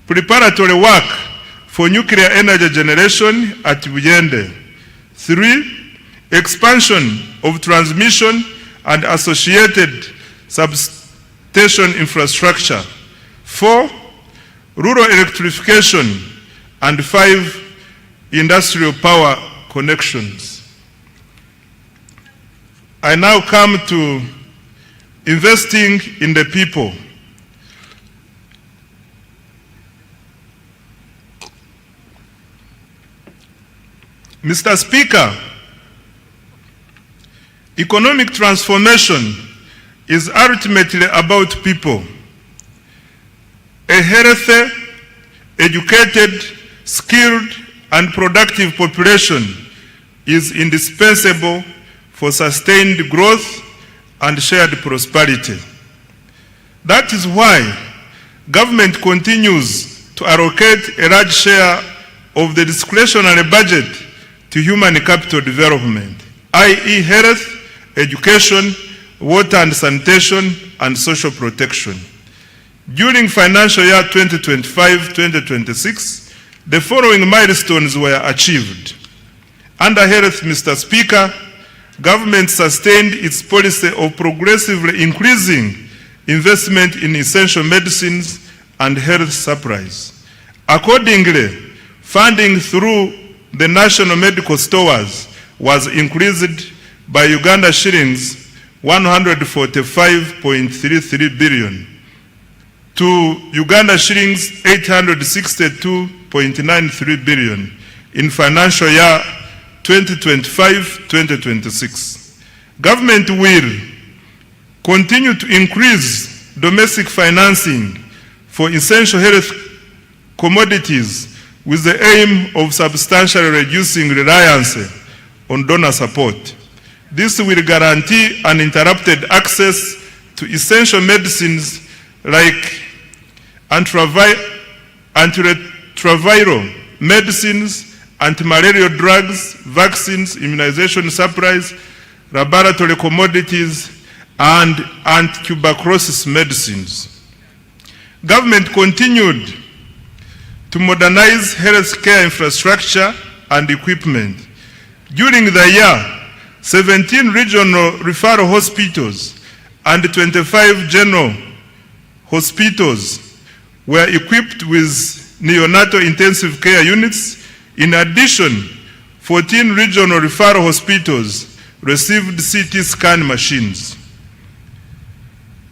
Preparatory work for nuclear energy generation at Buyende. 3. Expansion of transmission and associated substation infrastructure. 4. Rural electrification. And 5. Industrial power connections. I now come to investing in the people. Mr. Speaker, economic transformation is ultimately about people. A healthy, educated, skilled, and productive population is indispensable for sustained growth and shared prosperity. That is why government continues to allocate a large share of the discretionary budget to human capital development, i.e. health, education, water and sanitation, and social protection. During financial year 2025-2026, the following milestones were achieved. Under health, Mr. Speaker, government sustained its policy of progressively increasing investment in essential medicines and health supplies. Accordingly, funding through the national medical stores was increased by Uganda shillings 145.33 billion to Uganda shillings 862.93 billion in financial year 2025-2026. Government will continue to increase domestic financing for essential health commodities with the aim of substantially reducing reliance on donor support. This will guarantee uninterrupted access to essential medicines like antiretroviral medicines, anti-malarial drugs, vaccines, immunization supplies, laboratory commodities, and anti-tuberculosis medicines. Government continued to modernize healthcare infrastructure and equipment. During the year, 17 regional referral hospitals and 25 general hospitals were equipped with neonatal intensive care units. In addition, 14 regional referral hospitals received CT scan machines.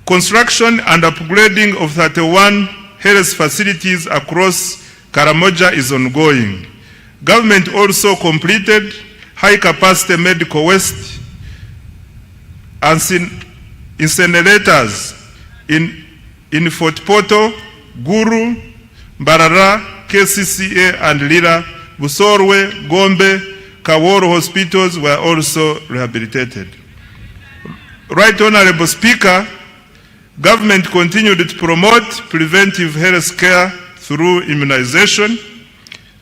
Construction and upgrading of 31 health facilities across Karamoja is ongoing. Government also completed high-capacity medical waste incinerators in Fort Portal, Guru, Mbarara, KCCA, and Lira. Busorwe, Gombe, Kaworo hospitals were also rehabilitated. Right Honorable Speaker, government continued to promote preventive health care through immunization.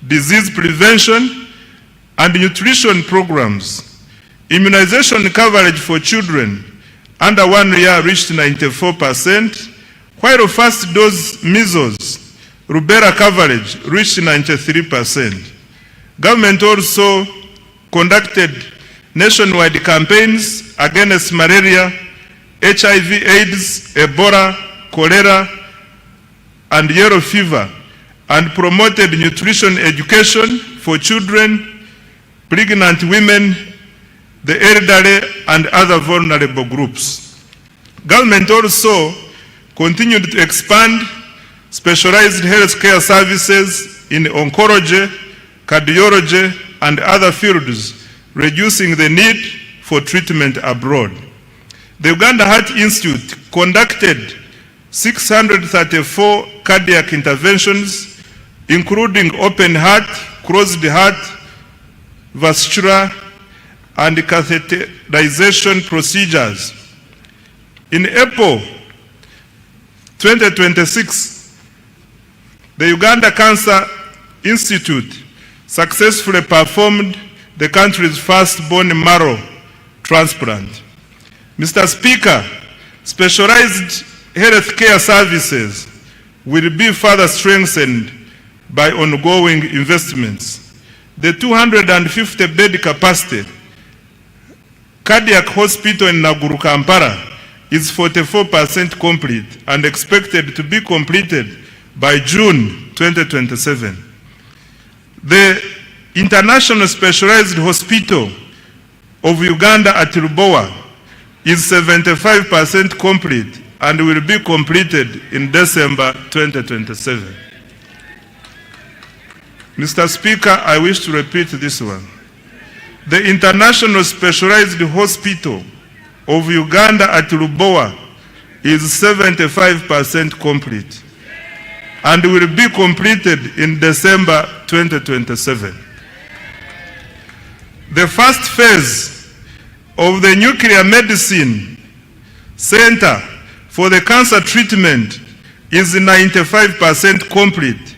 disease prevention, and nutrition programs. Immunization coverage for children under 1 year reached 94%, while first dose measles, rubella coverage reached 93%. Government also conducted nationwide campaigns against malaria, HIV, AIDS, Ebola, cholera, and yellow fever, and promoted nutrition education for children, pregnant women, the elderly, and other vulnerable groups. Government also continued to expand specialized healthcare services in oncology, cardiology, and other fields, reducing the need for treatment abroad. The Uganda Heart Institute conducted 634 cardiac interventions, including open heart, closed heart, vascular, and catheterization procedures. In April 2026, the Uganda Cancer Institute successfully performed the country's first bone marrow transplant. Mr. Speaker, specialized healthcare services will be further strengthened by ongoing investments. The 250-bed capacity cardiac hospital in Naguru, Kampala is 44% complete and expected to be completed by June 2027. The International Specialized Hospital of Uganda at Lubowa is 75% complete and will be completed in December 2027. Mr. Speaker, I wish to repeat this one. The International Specialized Hospital of Uganda at Lubowa is 75% complete and will be completed in December 2027. The first phase of the Nuclear Medicine Center for the cancer treatment is 95% complete,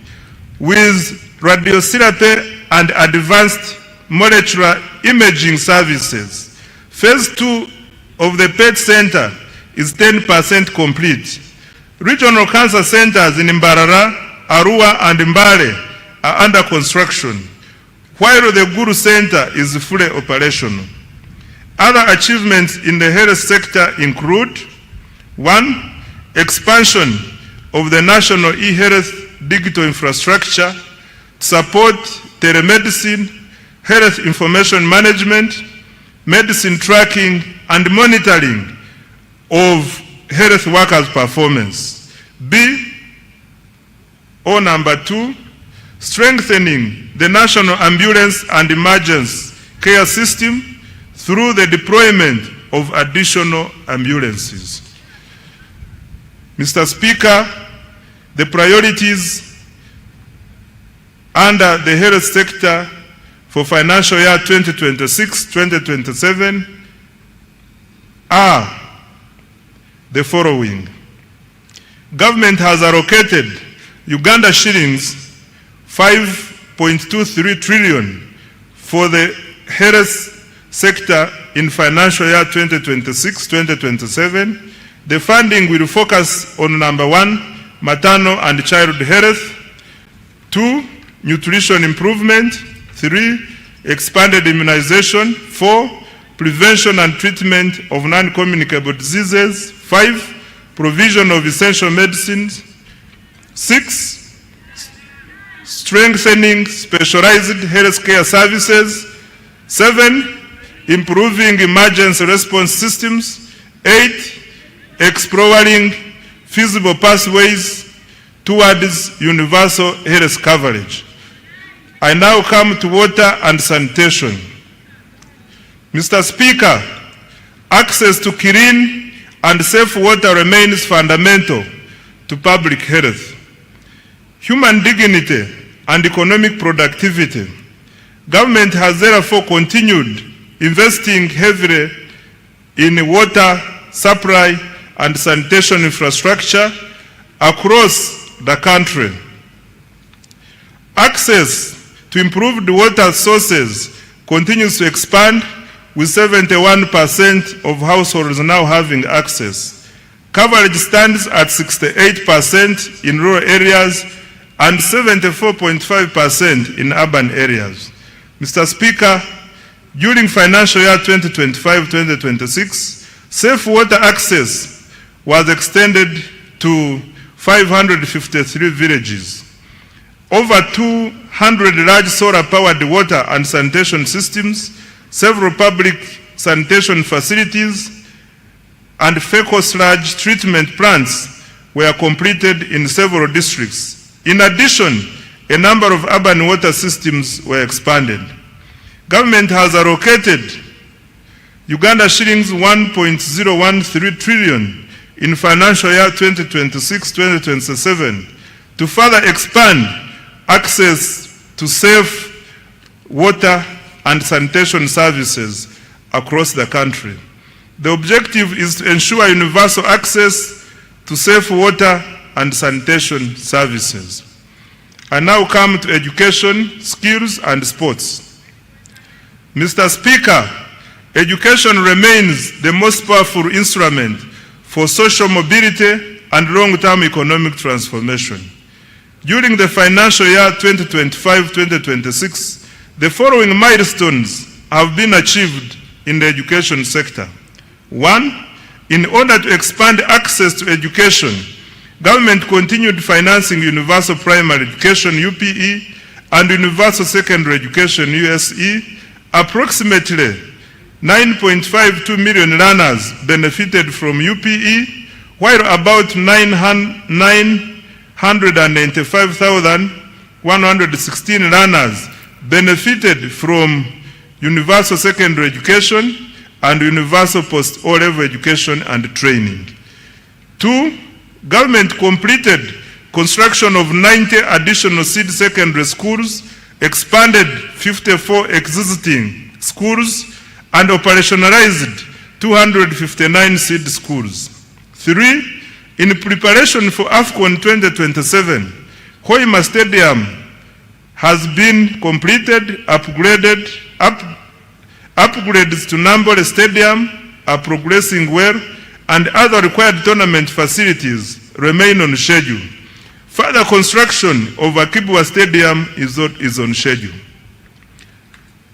with radiotherapy and advanced molecular imaging services. Phase 2 of the PET Center is 10% complete. Regional cancer centers in Mbarara, Arua, and Mbale are under construction, while the Guru Center is fully operational. Other achievements in the health sector include: 1. Expansion of the national e-health digital infrastructure to support telemedicine, health information management, medicine tracking, and monitoring of health workers' performance. Number 2, strengthening the national ambulance and emergency care system through the deployment of additional ambulances. Mr. Speaker, the priorities under the health sector for financial year 2026-2027 are the following. Government has allocated Uganda shillings 5.23 trillion for the health sector in financial year 2026-2027. The funding will focus on: number 1, maternal and child health; 2, nutrition improvement; 3, expanded immunization; 4, prevention and treatment of non-communicable diseases; 5, provision of essential medicines; 6, strengthening specialized healthcare services; 7, improving emergency response systems; 8, exploring feasible pathways towards universal health coverage. I now come to water and sanitation. Mr. Speaker, access to clean and safe water remains fundamental to public health, human dignity, and economic productivity. Government has therefore continued investing heavily in water supply and sanitation infrastructure across the country. Access to improve the water sources continues to expand, with 71% of households now having access. Coverage stands at 68% in rural areas and 74.5% in urban areas. Mr. Speaker, during financial year 2025-2026, safe water access was extended to 553 villages. Over 200 large solar-powered water and sanitation systems, several public sanitation facilities, and fecal sludge treatment plants were completed in several districts. In addition, a number of urban water systems were expanded. Government has allocated Uganda shillings 1.013 trillion in financial year 2026-2027 to further expand access to safe water and sanitation services across the country. The objective is to ensure universal access to safe water and sanitation services. I now come to education, skills, and sports. Mr. Speaker, education remains the most powerful instrument for social mobility and long-term economic transformation. During the financial year 2025-2026, the following milestones have been achieved in the education sector. 1, in order to expand access to education, government continued financing universal primary education UPE and universal secondary education USE. Approximately 9.52 million learners benefited from UPE, while about 995,116 learners benefited from universal secondary education and universal post-O-level education and training. 2, government completed construction of 90 additional seed secondary schools, expanded 54 existing schools, and operationalized 259 seed schools. 3, in preparation for AFCON 2027, Hoima Stadium has been completed, upgrades to Nambole Stadium are progressing well, and other required tournament facilities remain on schedule. Further construction of Akibwa Stadium is on schedule.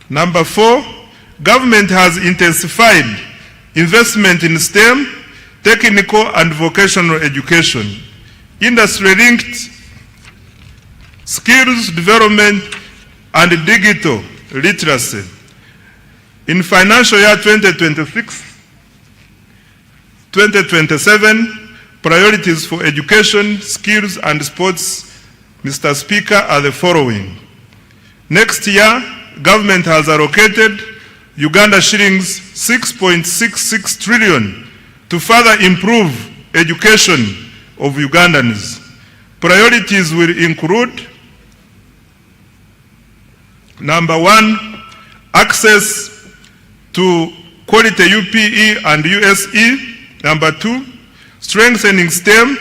Number 4, government has intensified investment in STEM, technical and vocational education, industry-linked skills development, and digital literacy. In financial year 2026-2027, priorities for education, skills, and sports, Mr. Speaker, are the following. Next year, government has allocated Uganda shillings 6.66 trillion to further improve education of Ugandans. Priorities will include: number 1, access to quality UPE and USE. Number 2, strengthening STEM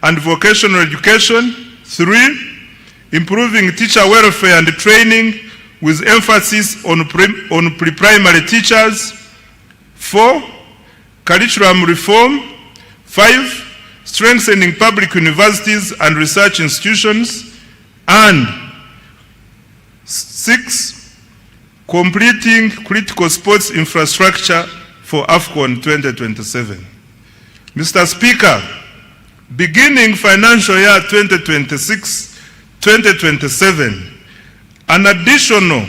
and vocational education. 3, improving teacher welfare and training with emphasis on pre-primary teachers. 4, curriculum reform. 5, strengthening public universities and research institutions. And 6, completing critical sports infrastructure for AFCON 2027. Mr. Speaker, beginning financial year 2026-2027, an additional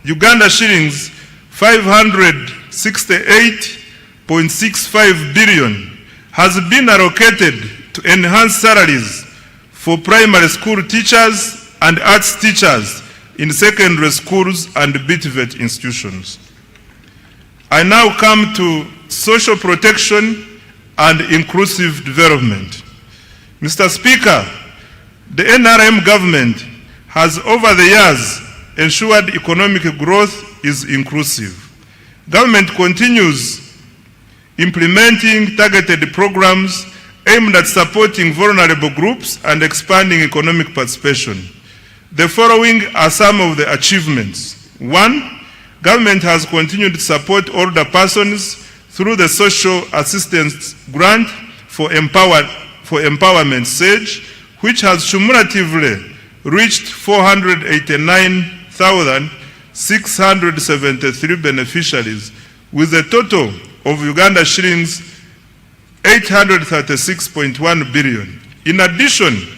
Uganda shillings 568.65 billion has been allocated to enhance salaries for primary school teachers and arts teachers in secondary schools and BTVET institutions. I now come to social protection and inclusive development. Mr. Speaker, the NRM government has over the years ensured economic growth is inclusive. Government continues implementing targeted programs aimed at supporting vulnerable groups and expanding economic participation. The following are some of the achievements. 1. Government has continued to support older persons through the Social Assistance Grant for Empowerment SAGE, which has cumulatively reached 489,673 beneficiaries, with a total of Uganda shillings 836.1 billion. In addition,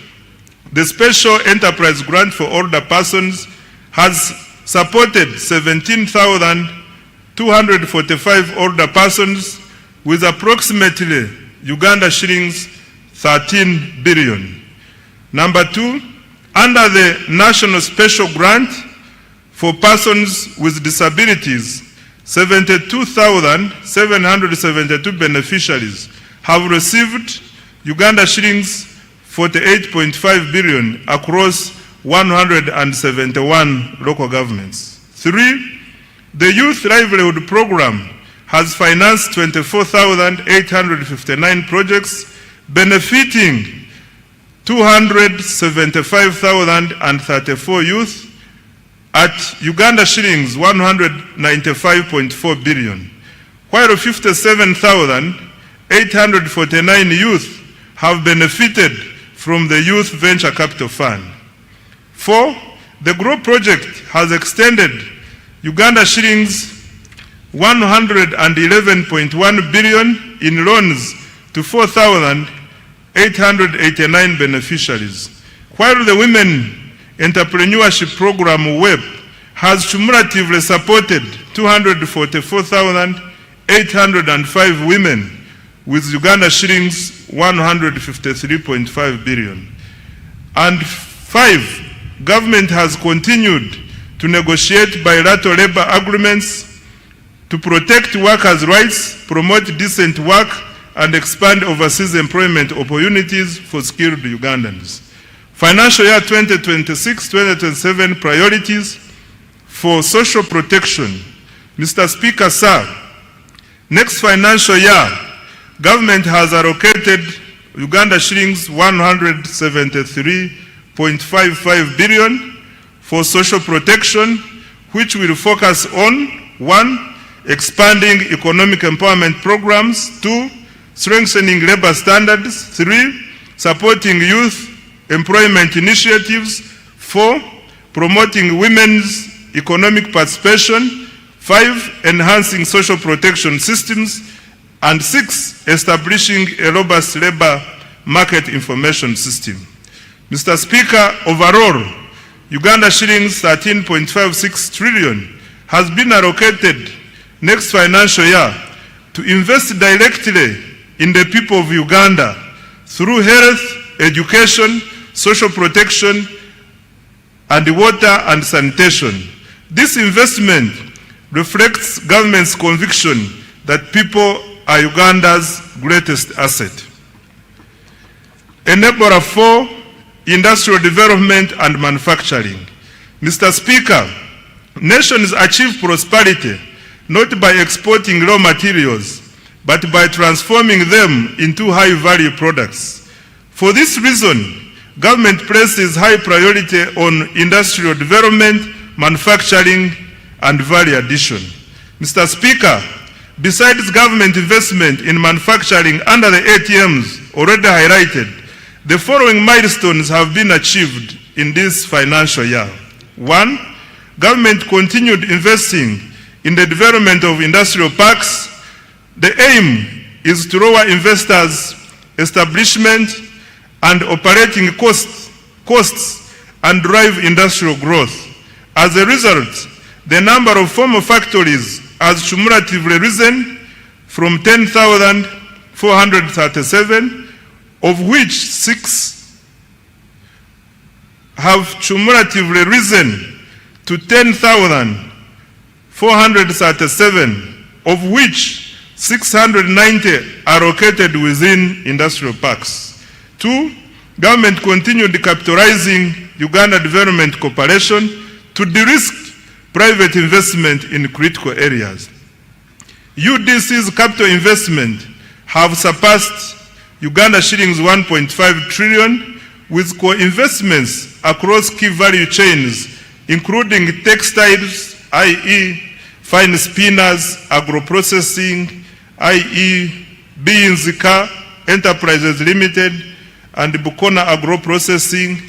the Special Enterprise Grant for Older Persons has supported 17,245 older persons with approximately Uganda shillings 13 billion. Number 2, under the National Special Grant for Persons with Disabilities, 72,772 beneficiaries have received Uganda shillings 48.5 billion across 171 local governments. 3, the Youth Livelihood Program has financed 24,859 projects benefiting 275,034 youth at Uganda shillings 195.4 billion, while 57,849 youth have benefited from the Youth Venture Capital Fund. 4, the GROW project has extended Uganda shillings 111.1 billion in loans to 4,889 beneficiaries, while the Women Entrepreneurship Program WEP has cumulatively supported 244,805 women with Uganda shillings 153.5 billion. And 5, government has continued to negotiate bilateral labor agreements to protect workers' rights, promote decent work, and expand overseas employment opportunities for skilled Ugandans. Financial year 2026-2027 priorities for social protection. Mr. Speaker, sir, next financial year, government has allocated Uganda shillings 173.55 billion for social protection, which will focus on 1, expanding economic empowerment programs, 2, strengthening labor standards, 3, supporting youth employment initiatives, 4, promoting women's economic participation, 5, enhancing social protection systems, and 6, establishing a robust labor market information system. Mr. Speaker, overall, Uganda shillings 13.56 trillion has been allocated next financial year to invest directly in the people of Uganda through health, education, social protection, and water and sanitation. This investment reflects government's conviction that people are Uganda's greatest asset. Enabler 4, industrial development and manufacturing. Mr. Speaker, nations achieve prosperity not by exporting raw materials, but by transforming them into high-value products. For this reason, government places high priority on industrial development, manufacturing, and value addition. Mr. Speaker, besides government investment in manufacturing under the ATMs already highlighted, the following milestones have been achieved in this financial year. 1, government continued investing in the development of industrial parks. The aim is to lower investors' establishment and operating costs and drive industrial growth. As a result, the number of formal factories has cumulatively risen from 10,437, of which 6 have cumulatively risen to 10,437, of which 690 are located within industrial parks. 2, government continued capitalizing Uganda Development Corporation to de-risk private investment in critical areas. UDC's capital investment have surpassed Uganda shillings 1.5 trillion, with co-investments across key value chains, including textiles, i.e. fine spinners, agro-processing, i.e. Beans Car Enterprises Limited, and Bukona Agro-Processing,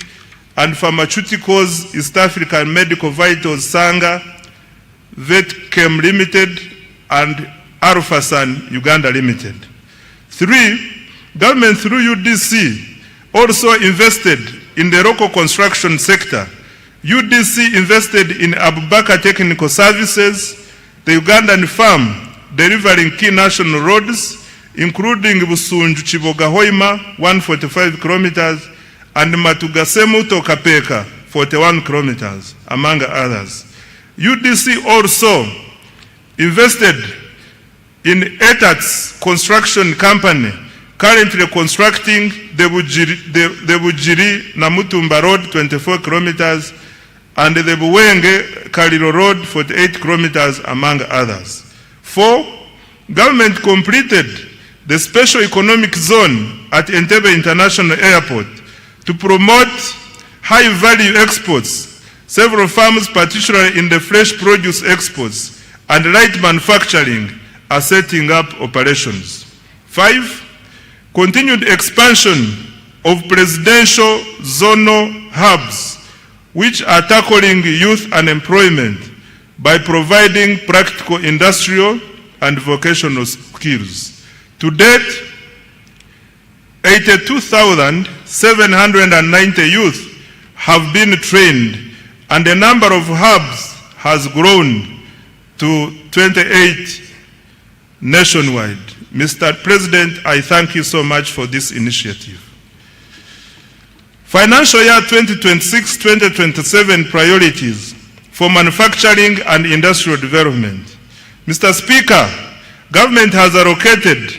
and Pharmaceuticals, East African Medical Vitals Sanga, Vetchem Limited, and Alphasan Uganda Limited. 3, government through UDC also invested in the local construction sector. UDC invested in Abubakar Technical Services, the Ugandan firm delivering key national roads, including Busunju Chiboga Hoima, 145 kilometers, and Matugasemu to Kapeka, 41 kilometers, among others. UDC also invested in ETAX construction company, currently constructing the Bujiri Namutumba Road, 24 kilometers, and the Buwenge Kaliro Road, 48 kilometers, among others. 4, government completed the special economic zone at Entebbe International Airport to promote high-value exports. Several farms, particularly in the fresh produce exports and light manufacturing, are setting up operations. 5, continued expansion of presidential zonal hubs, which are tackling youth unemployment by providing practical industrial and vocational skills. To date, 82,790 youth have been trained, and the number of hubs has grown to 28 nationwide. Mr. President, I thank you so much for this initiative. Financial year 2026-2027 priorities for manufacturing and industrial development. Mr. Speaker, government has allocated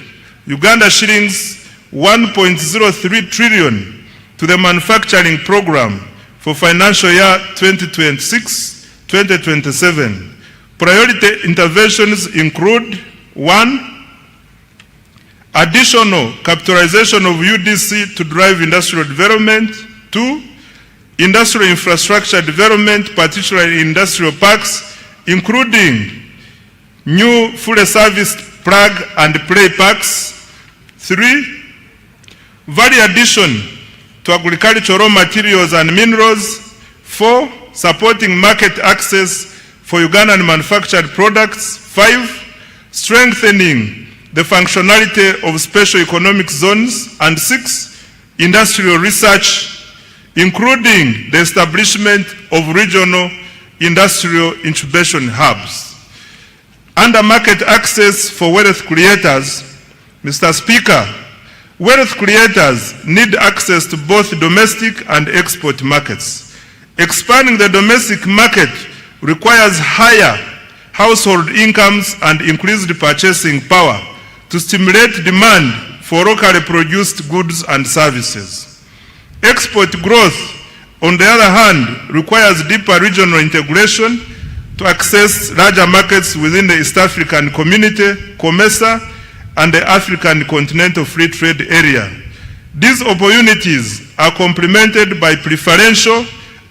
Uganda shillings 1.03 trillion to the manufacturing program for financial year 2026-2027. Priority interventions include: 1, additional capitalization of UDC to drive industrial development; 2, industrial infrastructure development, particularly industrial parks, including new fully serviced plug and play parks; 3, value addition to agricultural materials and minerals; 4, supporting market access for Ugandan manufactured products; 5, strengthening the functionality of special economic zones; and 6, industrial research, including the establishment of regional industrial incubation hubs. Under market access for wealth creators, Mr. Speaker, wealth creators need access to both domestic and export markets. Expanding the domestic market requires higher household incomes and increased purchasing power to stimulate demand for locally produced goods and services. Export growth, on the other hand, requires deeper regional integration to access larger markets within the East African Community, COMESA, and the African Continental Free Trade Area. These opportunities are complemented by preferential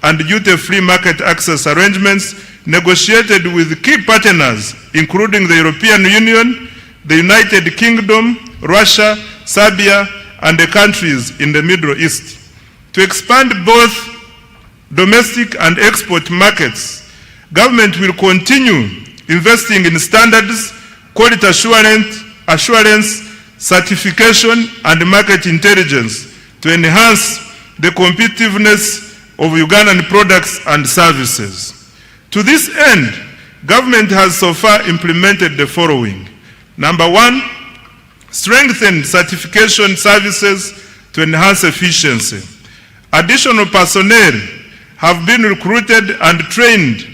and duty-free market access arrangements negotiated with key partners, including the European Union, the United Kingdom, Russia, Serbia, and the countries in the Middle East. To expand both domestic and export markets, government will continue investing in standards, quality assurance, certification, and market intelligence to enhance the competitiveness of Ugandan products and services. To this end, government has so far implemented the following. Number 1, strengthen certification services to enhance efficiency. Additional personnel have been recruited and trained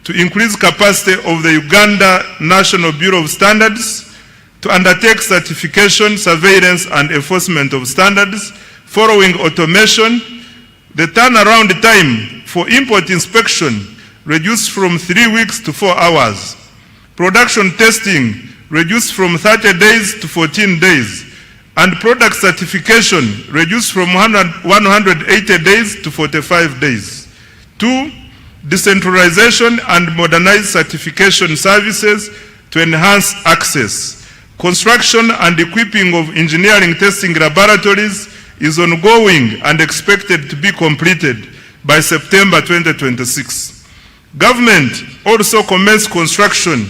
to increase capacity of the Uganda National Bureau of Standards to undertake certification, surveillance, and enforcement of standards. Following automation, the turnaround time for import inspection reduced from 3 weeks to 4 hours. Production testing reduced from 30 days to 14 days. and product certification reduced from 180 days to 45 days. 2, decentralization and modernized certification services to enhance access. Construction and equipping of engineering testing laboratories is ongoing and expected to be completed by September 2026. Government also commenced construction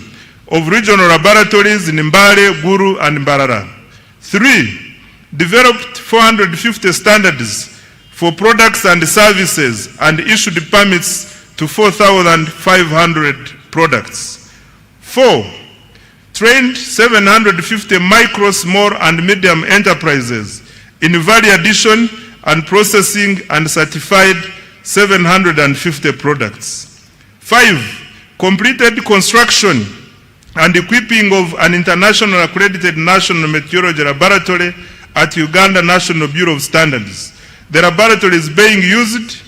of regional laboratories in Mbale, Gulu, and Mbarara. 3, developed 450 standards for products and services and issued permits to 4,500 products. 4, trained 750 micro, small, and medium enterprises in value addition and processing and certified 750 products. 5, completed construction and equipping of an international accredited national meteorology laboratory at Uganda National Bureau of Standards. The laboratory is being used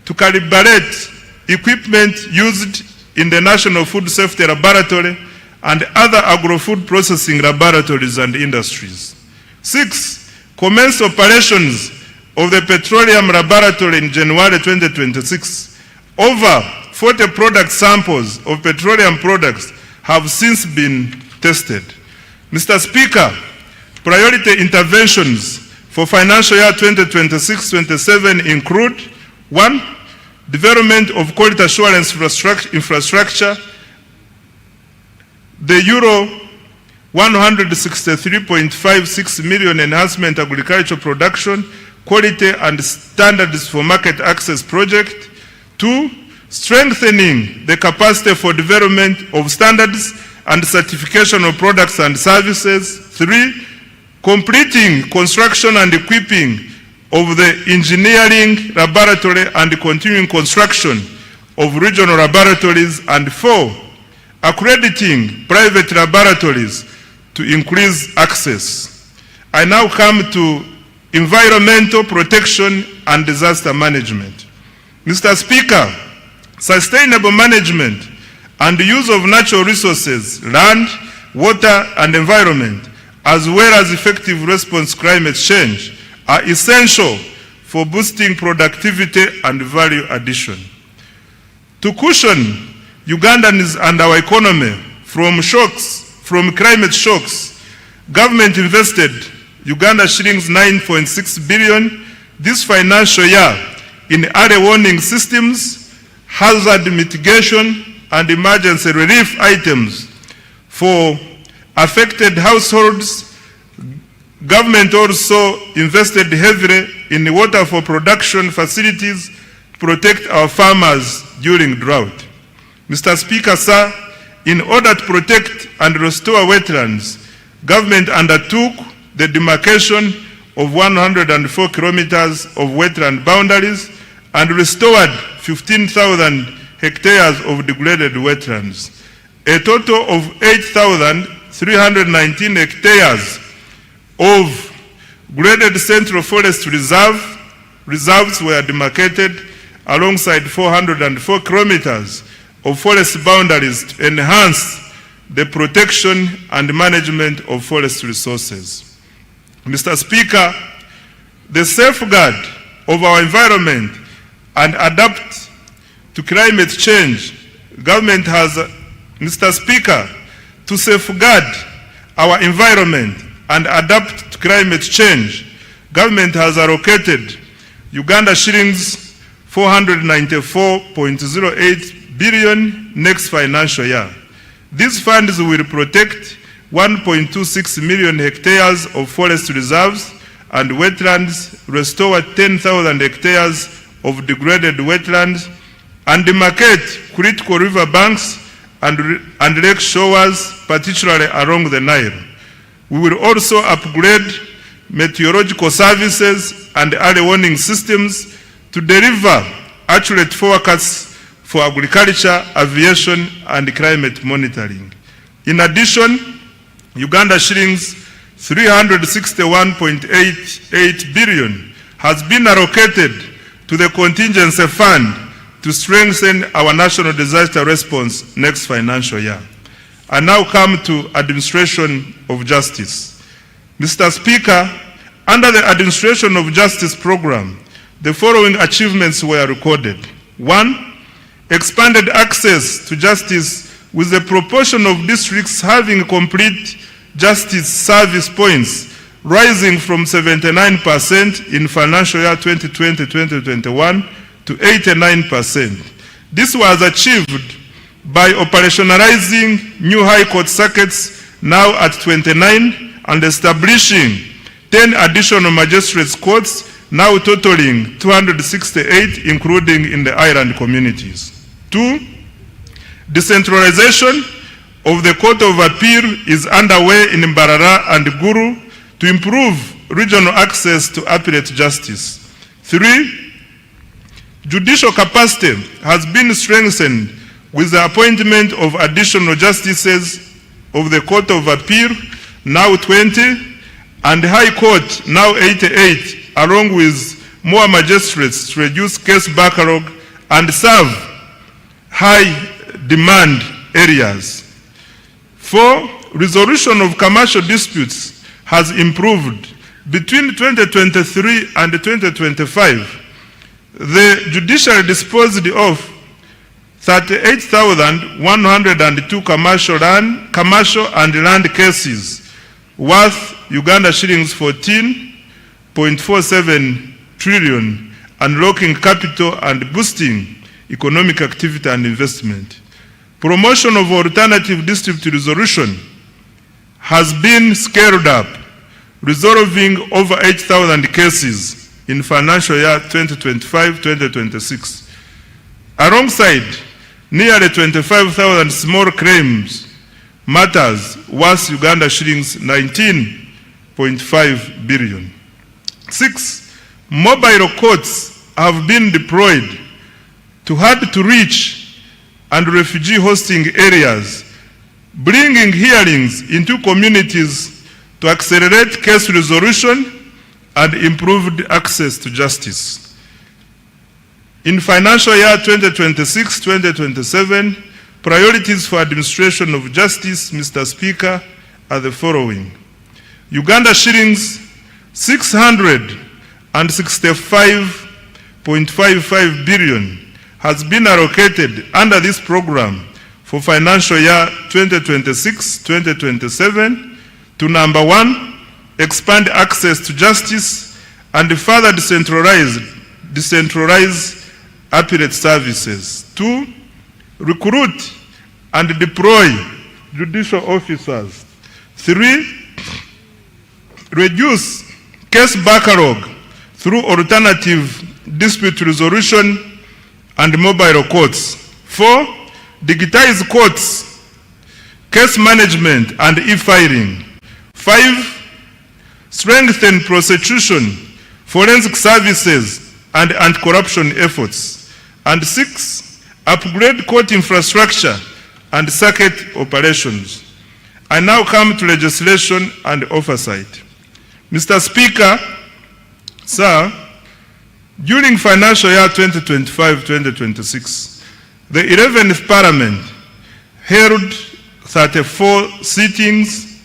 to calibrate equipment used in the National Food Safety Laboratory and other agro-food processing laboratories and industries. 6, commenced operations of the Petroleum Laboratory in January 2026. Over 40 product samples of petroleum products have since been tested. Mr. Speaker, priority interventions for financial year 2026-27 include: 1, development of quality assurance infrastructure. The Euro 163.56 million enhancement agricultural production, quality and standards for market access project. 2, strengthening the capacity for development of standards and certification of products and services. 3, completing construction and equipping of the engineering laboratory and continuing construction of regional laboratories. And 4, accrediting private laboratories to increase access. I now come to environmental protection and disaster management. Mr. Speaker, sustainable management and the use of natural resources, land, water, and environment, as well as effective response to climate change, are essential for boosting productivity and value addition. To cushion Ugandans and our economy from climate shocks, government invested Uganda shillings 9.6 billion this financial year in early warning systems, hazard mitigation, and emergency relief items for affected households. Government also invested heavily in water for production facilities to protect our farmers during drought. Mr. Speaker, sir, in order to protect and restore wetlands, government undertook the demarcation of 104 kilometers of wetland boundaries and restored 15,000 hectares of degraded wetlands. A total of 8,319 hectares of graded Central Forest reserves were demarcated alongside 404 kilometers of forest boundaries to enhance the protection and management of forest resources. Mr. Speaker, the safeguard of our environment and adapt to climate change, government has, Mr. Speaker, to safeguard our environment and adapt to climate change, government has allocated Uganda shillings 494.08 billion next financial year. These funds will protect 1.26 million hectares of forest reserves and wetlands, restore 10,000 hectares of degraded wetlands, and demarcate critical river banks and lake shores, particularly along the Nile. We will also upgrade meteorological services and early warning systems to deliver accurate forecasts for agriculture, aviation, and climate monitoring. In addition, Uganda shillings 361.88 billion has been allocated to the contingency fund to strengthen our national disaster response next financial year. I now come to administration of justice. Mr. Speaker, under the Administration of Justice program, the following achievements were recorded. 1. Expanded access to justice with the proportion of districts having complete justice service points rising from 79% in financial year 2020-2021 to 89%. This was achieved by operationalizing new High Court circuits now at 29 and establishing 10 additional magistrates courts now totaling 268, including in the island communities. 2. Decentralization of the Court of Appeal is underway in Mbarara and Guru to improve regional access to appellate justice. 3. Judicial capacity has been strengthened with the appointment of additional justices of the Court of Appeal, now 20, and High Court, now 88, along with more magistrates to reduce case backlog and serve high-demand areas. 4. Resolution of commercial disputes has improved. Between 2023 and 2025, the judiciary disposed of 38,102 commercial and land cases worth Uganda shillings 14.47 trillion, unlocking capital and boosting economic activity and investment. Promotion of alternative dispute resolution has been scaled up, resolving over 8,000 cases in financial year 2025-2026. Alongside nearly 25,000 small claims matters worth Uganda shillings 19.5 billion. 6. Mobile courts have been deployed to hard-to-reach and refugee hosting areas, bringing hearings into communities to accelerate case resolution and improved access to justice. In financial year 2026-2027, priorities for administration of justice, Mr. Speaker, are the following. Uganda shillings 665.55 billion has been allocated under this program for financial year 2026-2027 to number 1, expand access to justice and further decentralize appellate services. 2. Recruit and deploy judicial officers. 3. Reduce case backlog through alternative dispute resolution and mobile courts. 4. Digitize courts, case management and e-filing. 5. Strengthen prosecution, forensic services, and anti-corruption efforts. And 6. Upgrade court infrastructure and circuit operations. I now come to legislation and oversight. Mr. Speaker, sir, during financial year 2025-2026, the 11th Parliament held 34 sittings,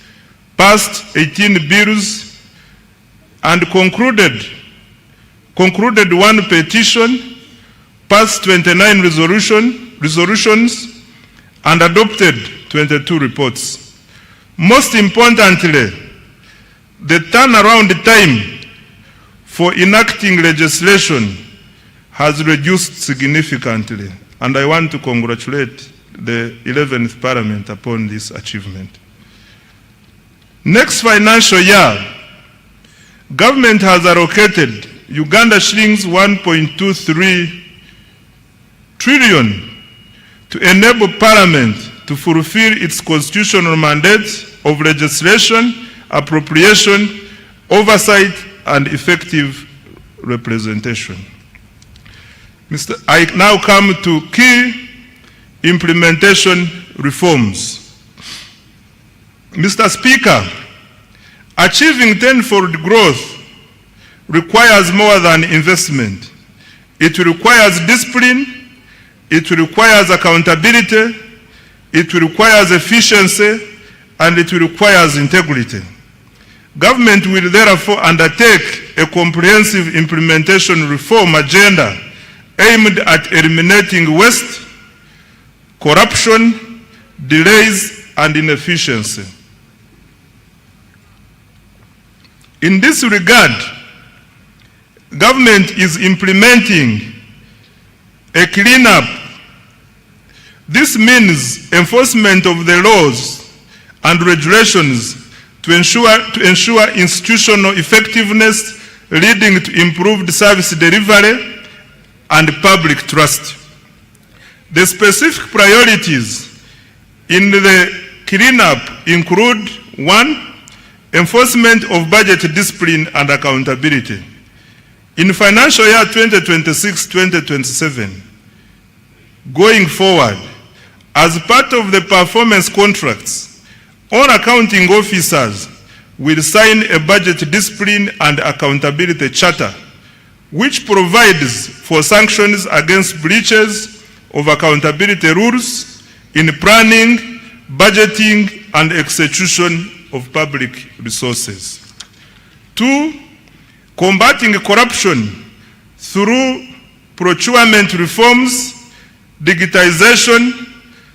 passed 18 bills, and concluded one petition, passed 29 resolutions, and adopted 22 reports. Most importantly, the turnaround time for enacting legislation has reduced significantly, and I want to congratulate the 11th Parliament upon this achievement. Next financial year, government has allocated Uganda shillings 1.23 trillion to enable Parliament to fulfill its constitutional mandate of legislation, appropriation, oversight, and effective representation. I now come to key implementation reforms. Mr. Speaker, achieving tenfold growth requires more than investment. It requires discipline, it requires accountability, it requires efficiency, and it requires integrity. Government will therefore undertake a comprehensive implementation reform agenda aimed at eliminating waste, corruption, delays, and inefficiency. In this regard, government is implementing a cleanup. This means enforcement of the laws and regulations to ensure institutional effectiveness, leading to improved service delivery and public trust. The specific priorities in the cleanup include: 1, enforcement of budget discipline and accountability. In financial year 2026-2027, going forward, as part of the performance contracts, all accounting officers will sign a budget discipline and accountability charter, which provides for sanctions against breaches of accountability rules in planning, budgeting, and execution of public resources. 2, combating corruption through procurement reforms, digitization,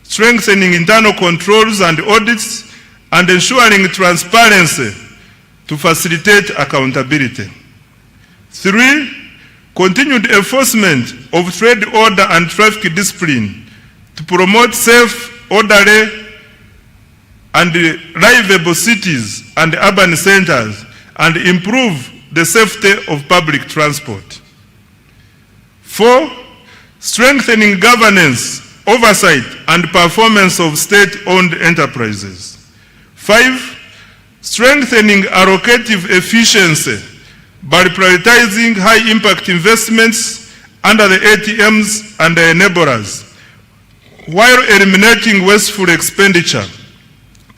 strengthening internal controls and audits, and ensuring transparency to facilitate accountability. 3, continued enforcement of trade order and traffic discipline to promote safe, orderly, and livable cities and urban centers and improve the safety of public transport. 4, strengthening governance, oversight, and performance of state-owned enterprises. 5, strengthening allocative efficiency by prioritizing high-impact investments under the ATMs and the enablers, while eliminating wasteful expenditure.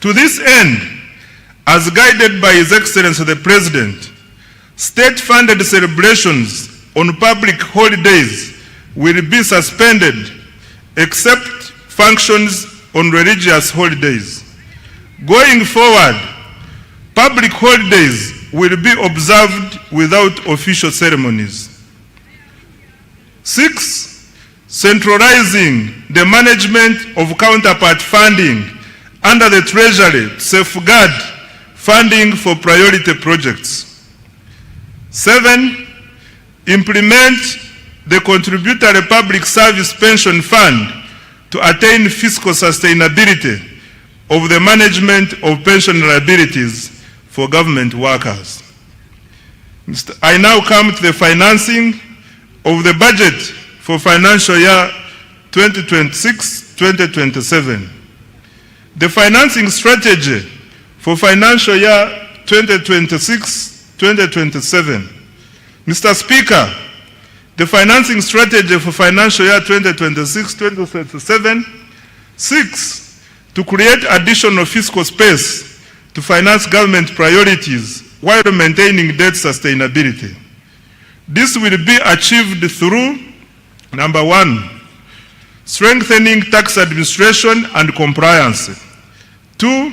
To this end, as guided by His Excellency the President, state-funded celebrations on public holidays will be suspended except functions on religious holidays. Going forward, public holidays will be observed without official ceremonies. 6, centralizing the management of counterpart funding under the Treasury to safeguard funding for priority projects. 7, implement the Contributory Public Service Pension Fund to attain fiscal sustainability of the management of pension liabilities for government workers. I now come to the financing of the budget for financial year 2026-2027. The financing strategy for financial year 2026-2027. Mr. Speaker, the financing strategy for financial year 2026-2027 seeks to create additional fiscal space to finance government priorities while maintaining debt sustainability. This will be achieved through: 1, strengthening tax administration and compliance. 2,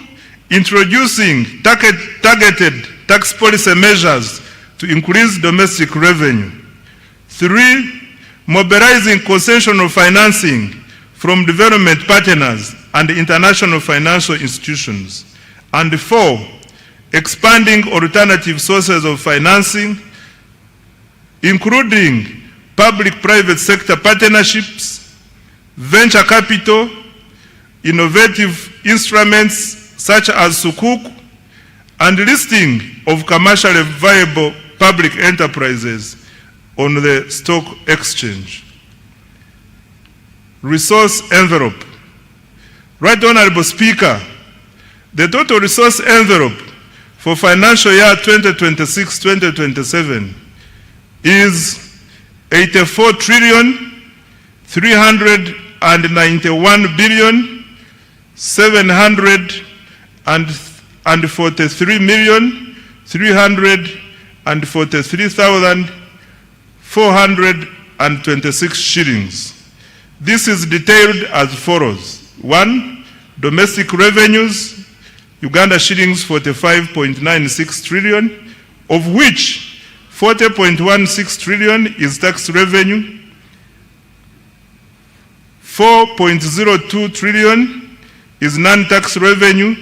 introducing targeted tax policy measures to increase domestic revenue. 3, mobilizing concessional financing from development partners and international financial institutions. And 4, expanding alternative sources of financing, including public-private sector partnerships, venture capital, innovative instruments such as Sukuk, and listing of commercially viable public enterprises on the stock exchange. Resource envelope. Right Honorable Speaker, the total resource envelope for financial year 2026-2027 is 84,391,743,343,426 shillings. This is detailed as follows: 1, domestic revenues; Uganda shillings 45.96 trillion, of which 40.16 trillion is tax revenue, 4.02 trillion is non-tax revenue,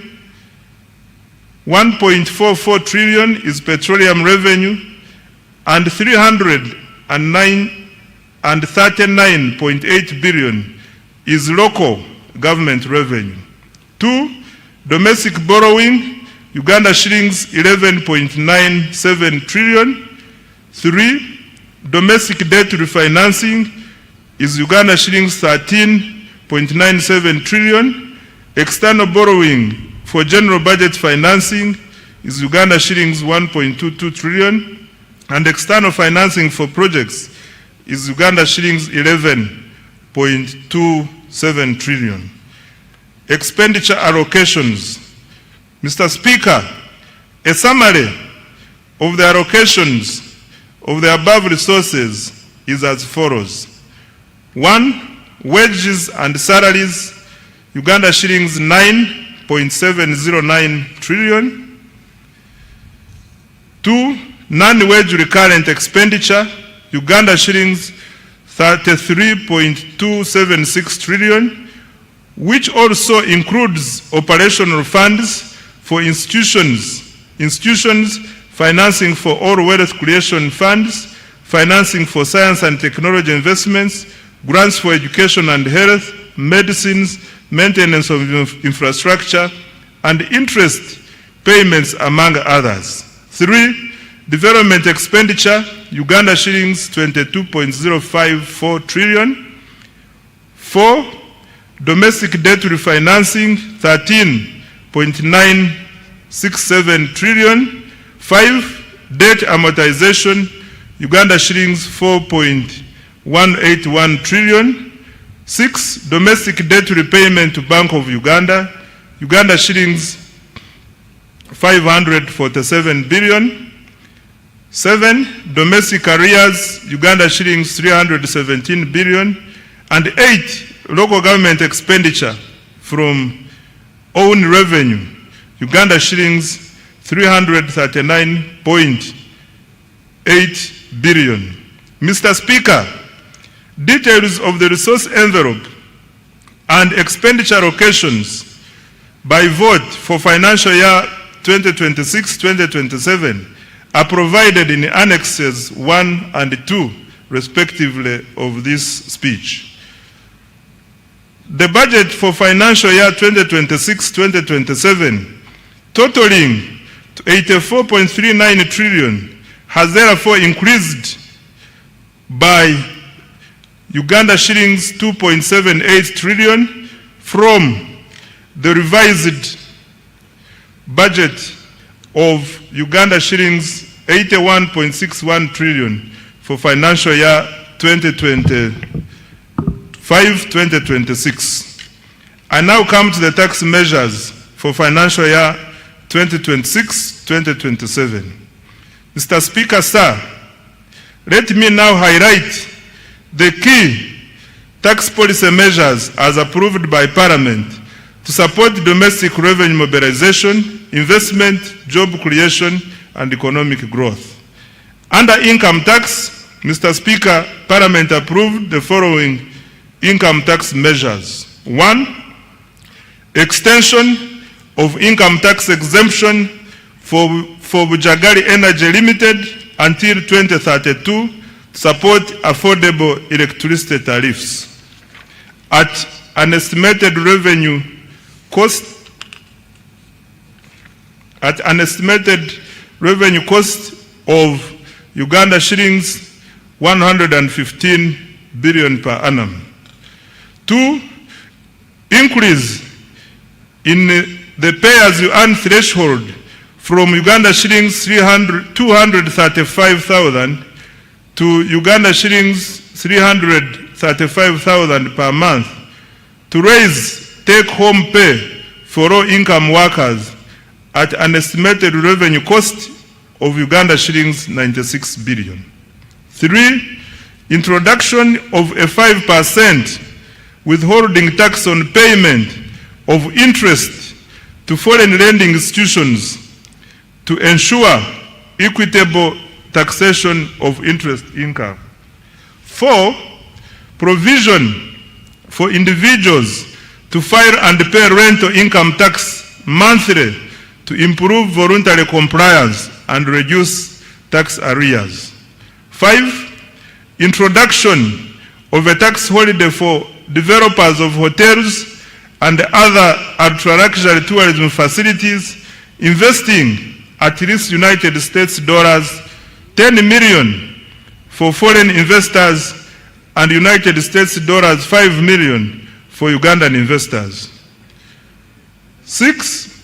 1.44 trillion is petroleum revenue, and 339.8 billion is local government revenue. 2. Domestic borrowing, Uganda shillings 11.97 trillion. 3. Domestic debt refinancing is Uganda shillings 13.97 trillion. External borrowing for general budget financing is Uganda shillings 1.22 trillion. And external financing for projects is Uganda shillings 11.27 trillion. Expenditure allocations. Mr. Speaker, a summary of the allocations of the above resources is as follows. 1. Wages and salaries, Uganda shillings 9.709 trillion. 2. Non-wage recurrent expenditure, Uganda shillings 33.276 trillion, which also includes operational funds for institutions, financing for all wealth creation funds, financing for science and technology investments, grants for education and health, medicines, maintenance of infrastructure, and interest payments, among others. 3. Development expenditure, Uganda shillings 22.054 trillion. 4. Domestic debt refinancing, 13.967 trillion. 5. Debt amortization, Uganda shillings 4.181 trillion. 6. Domestic debt repayment to Bank of Uganda, Uganda shillings 547 billion. 7. Domestic arrears, Uganda shillings 317 billion. And 8. Local government expenditure from own revenue, Uganda shillings 339.8 billion. Mr. Speaker, details of the resource envelope and expenditure allocations by vote for financial year 2026-2027 are provided in annexes 1 and 2, respectively, of this speech. The budget for financial year 2026-2027, totaling to 84.39 trillion, has therefore increased by Uganda shillings 2.78 trillion from the revised budget of Uganda shillings 81.61 trillion for financial year 2025-2026. I now come to the tax measures for financial year 2026-2027. Mr. Speaker, sir, let me now highlight the key tax policy measures as approved by Parliament to support domestic revenue mobilization, investment, job creation, and economic growth. Under income tax, Mr. Speaker, Parliament approved the following income tax measures. 1. Extension of income tax exemption for Bujagali Energy Limited until 2032 to support affordable electricity tariffs at an estimated revenue cost of Uganda shillings 115 billion per annum. 2. Increase in the pay-as-you-earn threshold from Uganda shillings 235,000 to Uganda shillings 335,000 per month to raise take-home pay for low-income workers at an estimated revenue cost of Uganda shillings 96 billion. 3. Introduction of a 5% withholding tax on payment of interest to foreign lending institutions to ensure equitable taxation of interest income. 4, provision for individuals to file and pay rental income tax monthly to improve voluntary compliance and reduce tax arrears. 5, introduction of a tax holiday for developers of hotels and other ultra-luxury tourism facilities investing at least United States dollars 10 million for foreign investors and United States dollars 5 million for Ugandan investors. 6,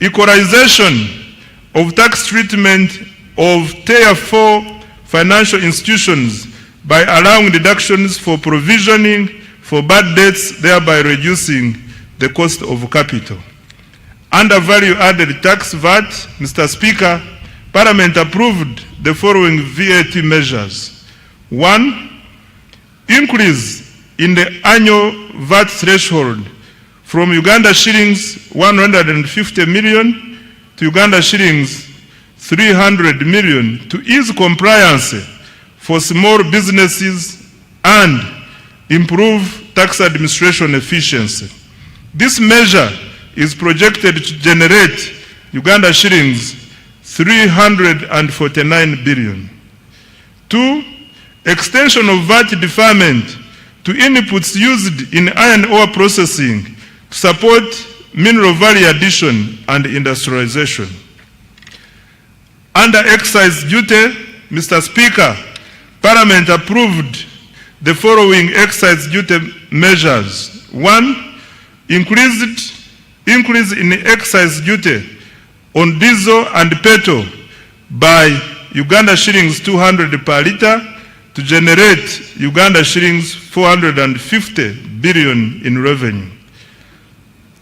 equalization of tax treatment of Tier 4 financial institutions by allowing deductions for provisioning for bad debts, thereby reducing the cost of capital. Under value-added tax VAT, Mr. Speaker, Parliament approved the following VAT measures. 1, increase in the annual VAT threshold from Uganda shillings 150 million to Uganda shillings 300 million to ease compliance for small businesses and improve tax administration efficiency. This measure is projected to generate Uganda shillings 349 billion. 2, extension of VAT deferment to inputs used in iron ore processing to support mineral value addition and industrialization. Under excise duty, Mr. Speaker, Parliament approved the following excise duty measures. 1, increase in excise duty on diesel and petrol by Uganda shillings 200 per litre to generate Uganda shillings 450 billion in revenue.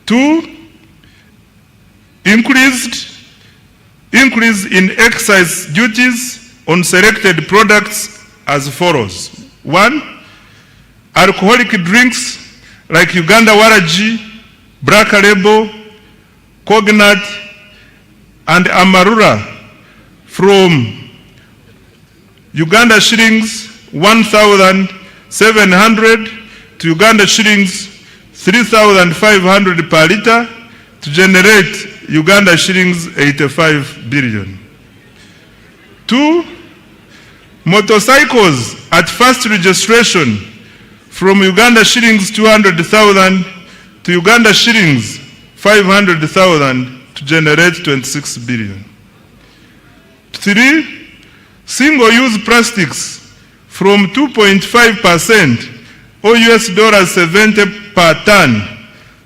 2, increase in excise duties on selected products as follows. 1, alcoholic drinks like Uganda Waraji, Black Label, Cognat, and Amarula from Uganda shillings 1,700 to Uganda shillings 3,500 per litre to generate Uganda shillings 85 billion. 2, motorcycles at first registration from Uganda shillings 200,000 to Uganda shillings 500,000 to generate 26 billion. 3, single-use plastics from 2.5% or US dollars 70 per ton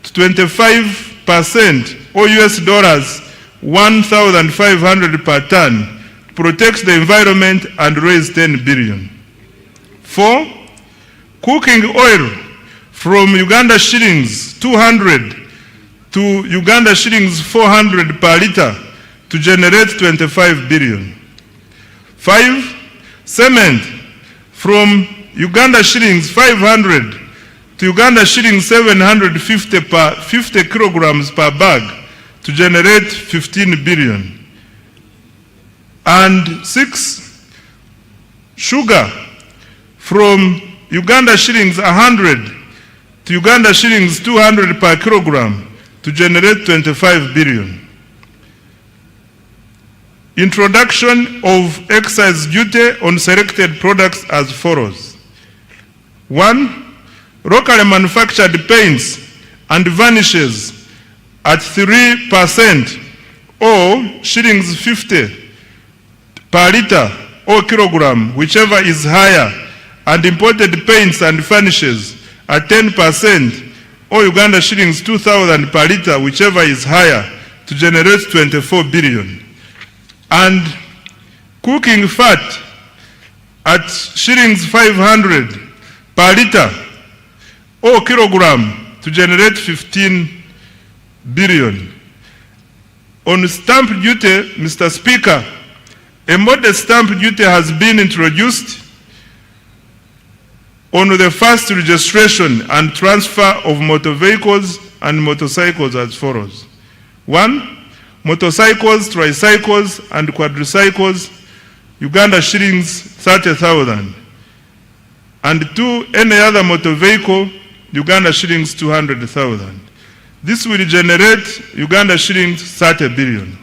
to 25% or US dollars 1,500 per ton to protect the environment and raise 10 billion. 4, cooking oil from Uganda shillings 200 to Uganda shillings 400 per litre to generate 25 billion. 5, cement from Uganda shillings 500 to Uganda shillings 750 per 50 kilograms per bag to generate 15 billion. And 6, sugar from Uganda shillings 100 to Uganda shillings 200 per kilogram to generate 25 billion. Introduction of excise duty on selected products as follows. 1, locally manufactured paints and varnishes at 3% or shillings 50 per litre or kilogram, whichever is higher, and imported paints and varnishes at 10% or Uganda shillings 2,000 per litre, whichever is higher, to generate 24 billion. And cooking fat at shillings 500 per litre or kilogram to generate 15 billion. On stamp duty, Mr. Speaker, a modest stamp duty has been introduced on the first registration and transfer of motor vehicles and motorcycles as follows. 1. Motorcycles, tricycles, and quadricycles, Uganda shillings 30,000. And 2. Any other motor vehicle, Uganda shillings 200,000. This will generate Uganda shillings 30 billion.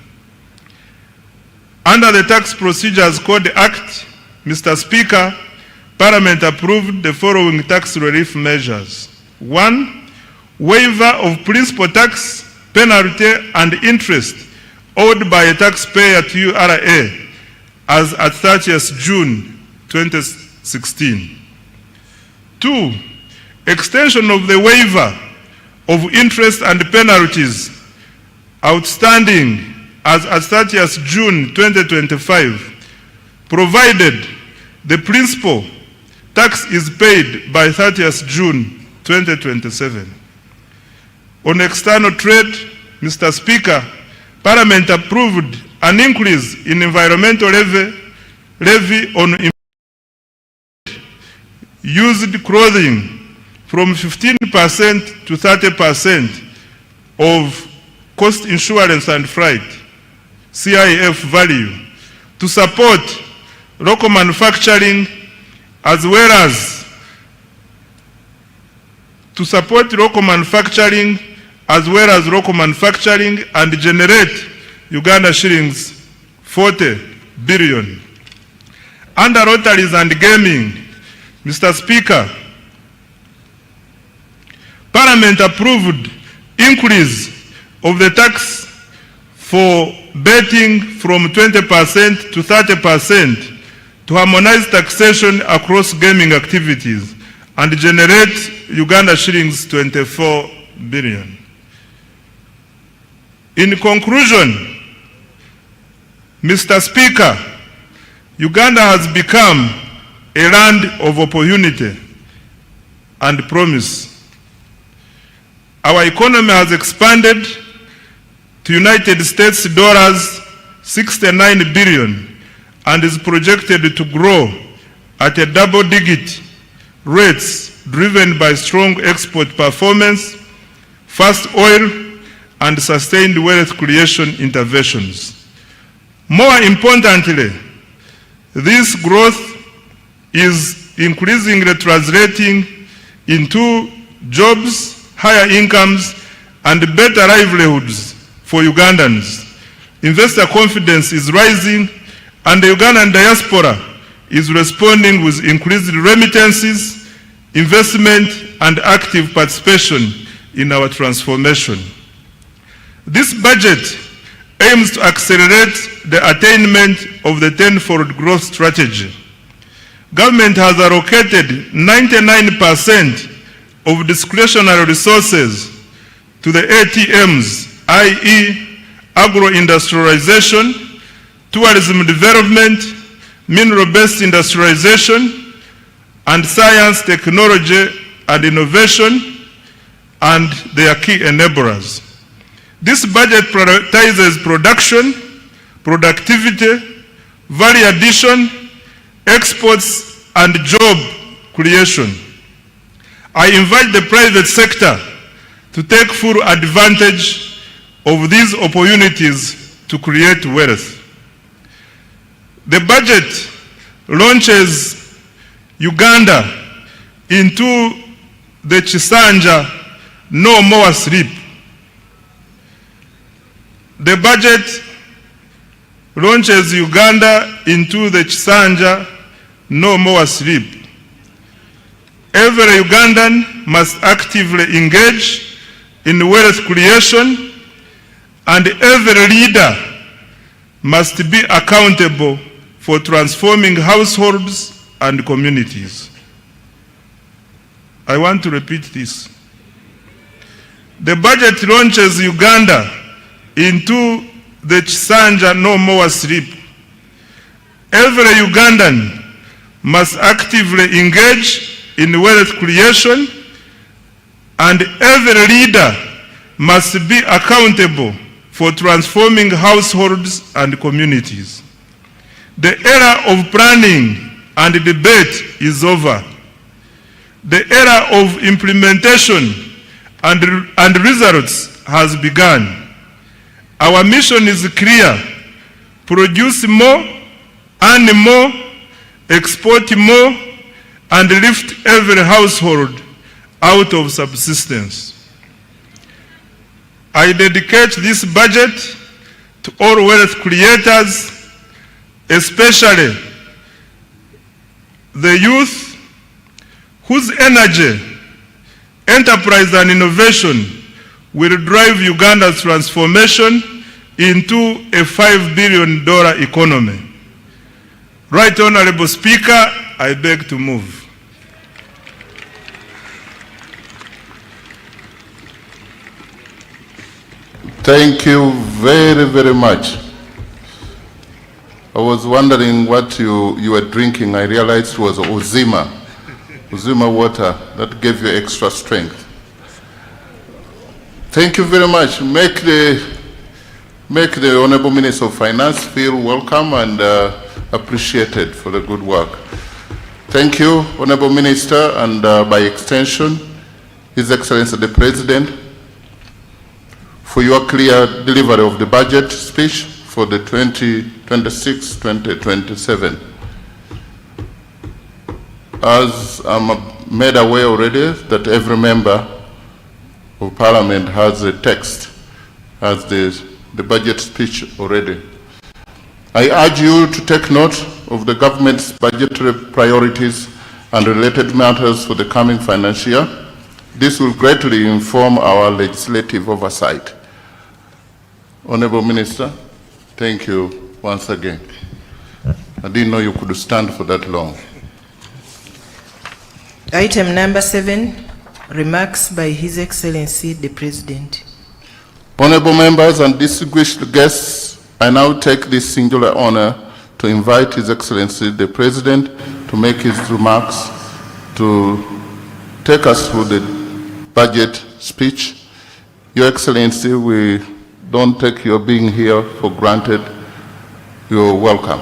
Under the Tax Procedures Code Act, Mr. Speaker, Parliament approved the following tax relief measures. 1. Waiver of principal tax, penalty, and interest owed by a taxpayer to URA as at 30th June 2016. 2. Extension of the waiver of interest and penalties outstanding as at 30th June 2025, provided the principal tax is paid by 30th June 2027. On external trade, Mr. Speaker, Parliament approved an increase in environmental levy on used clothing from 15% to 30% of cost insurance and freight, CIF value, to support local manufacturing and generate Uganda shillings 40 billion. Under lotteries and gaming, Mr. Speaker, Parliament approved increase of the tax for betting from 20% to 30% to harmonize taxation across gaming activities and generate Uganda shillings 24 billion. In conclusion, Mr. Speaker, Uganda has become a land of opportunity and promise. Our economy has expanded to United States dollars 69 billion and is projected to grow at a double-digit rates driven by strong export performance, fast oil, and sustained wealth creation interventions. More importantly, this growth is increasingly translating into jobs, higher incomes, and better livelihoods for Ugandans. Investor confidence is rising, and the Ugandan diaspora is responding with increased remittances, investment, and active participation in our transformation. This budget aims to accelerate the attainment of the tenfold growth strategy. Government has allocated 99% of discretionary resources to the ATMs, i.e. agro-industrialization, tourism development, mineral-based industrialization, and science, technology, and innovation, and their key enablers. This budget prioritizes production, productivity, value addition, exports, and job creation. I invite the private sector to take full advantage of these opportunities to create wealth. The budget launches Uganda into the Chisanja No More Sleep. The budget launches Uganda into the Chisanja No More Sleep. Every Ugandan must actively engage in wealth creation, and every leader must be accountable for transforming households and communities. I want to repeat this. The budget launches Uganda into the Chisanja No More Sleep. Every Ugandan must actively engage in wealth creation, and every leader must be accountable for transforming households and communities. The era of planning and debate is over. The era of implementation and results has begun. Our mission is clear: produce more, earn more, export more, and lift every household out of subsistence. I dedicate this budget to all wealth creators, especially the youth whose energy, enterprise, and innovation will drive Uganda's transformation into a $5 billion economy. Right Honorable Speaker, I beg to move. Thank you very, very much. I was wondering what you were drinking. I realized it was Uzima water that gave you extra strength. Thank you very much. Make the Honorable Minister of Finance feel welcome and appreciated for the good work. Thank you, Honorable Minister, and by extension, His Excellency the President, for your clear delivery of the budget speech for the 2026-2027. As I'm made aware already that every member of Parliament has a text, has the budget speech already. I urge you to take note of the government's budgetary priorities and related matters for the coming financial year. This will greatly inform our legislative oversight. Honorable Minister, thank you once again. I didn't know you could stand for that long. Item number 7, remarks by His Excellency the President. Honorable members and distinguished guests, I now take this singular honor to invite His Excellency the President to make his remarks, to take us through the budget speech. Your Excellency, we don't take your being here for granted. You're welcome.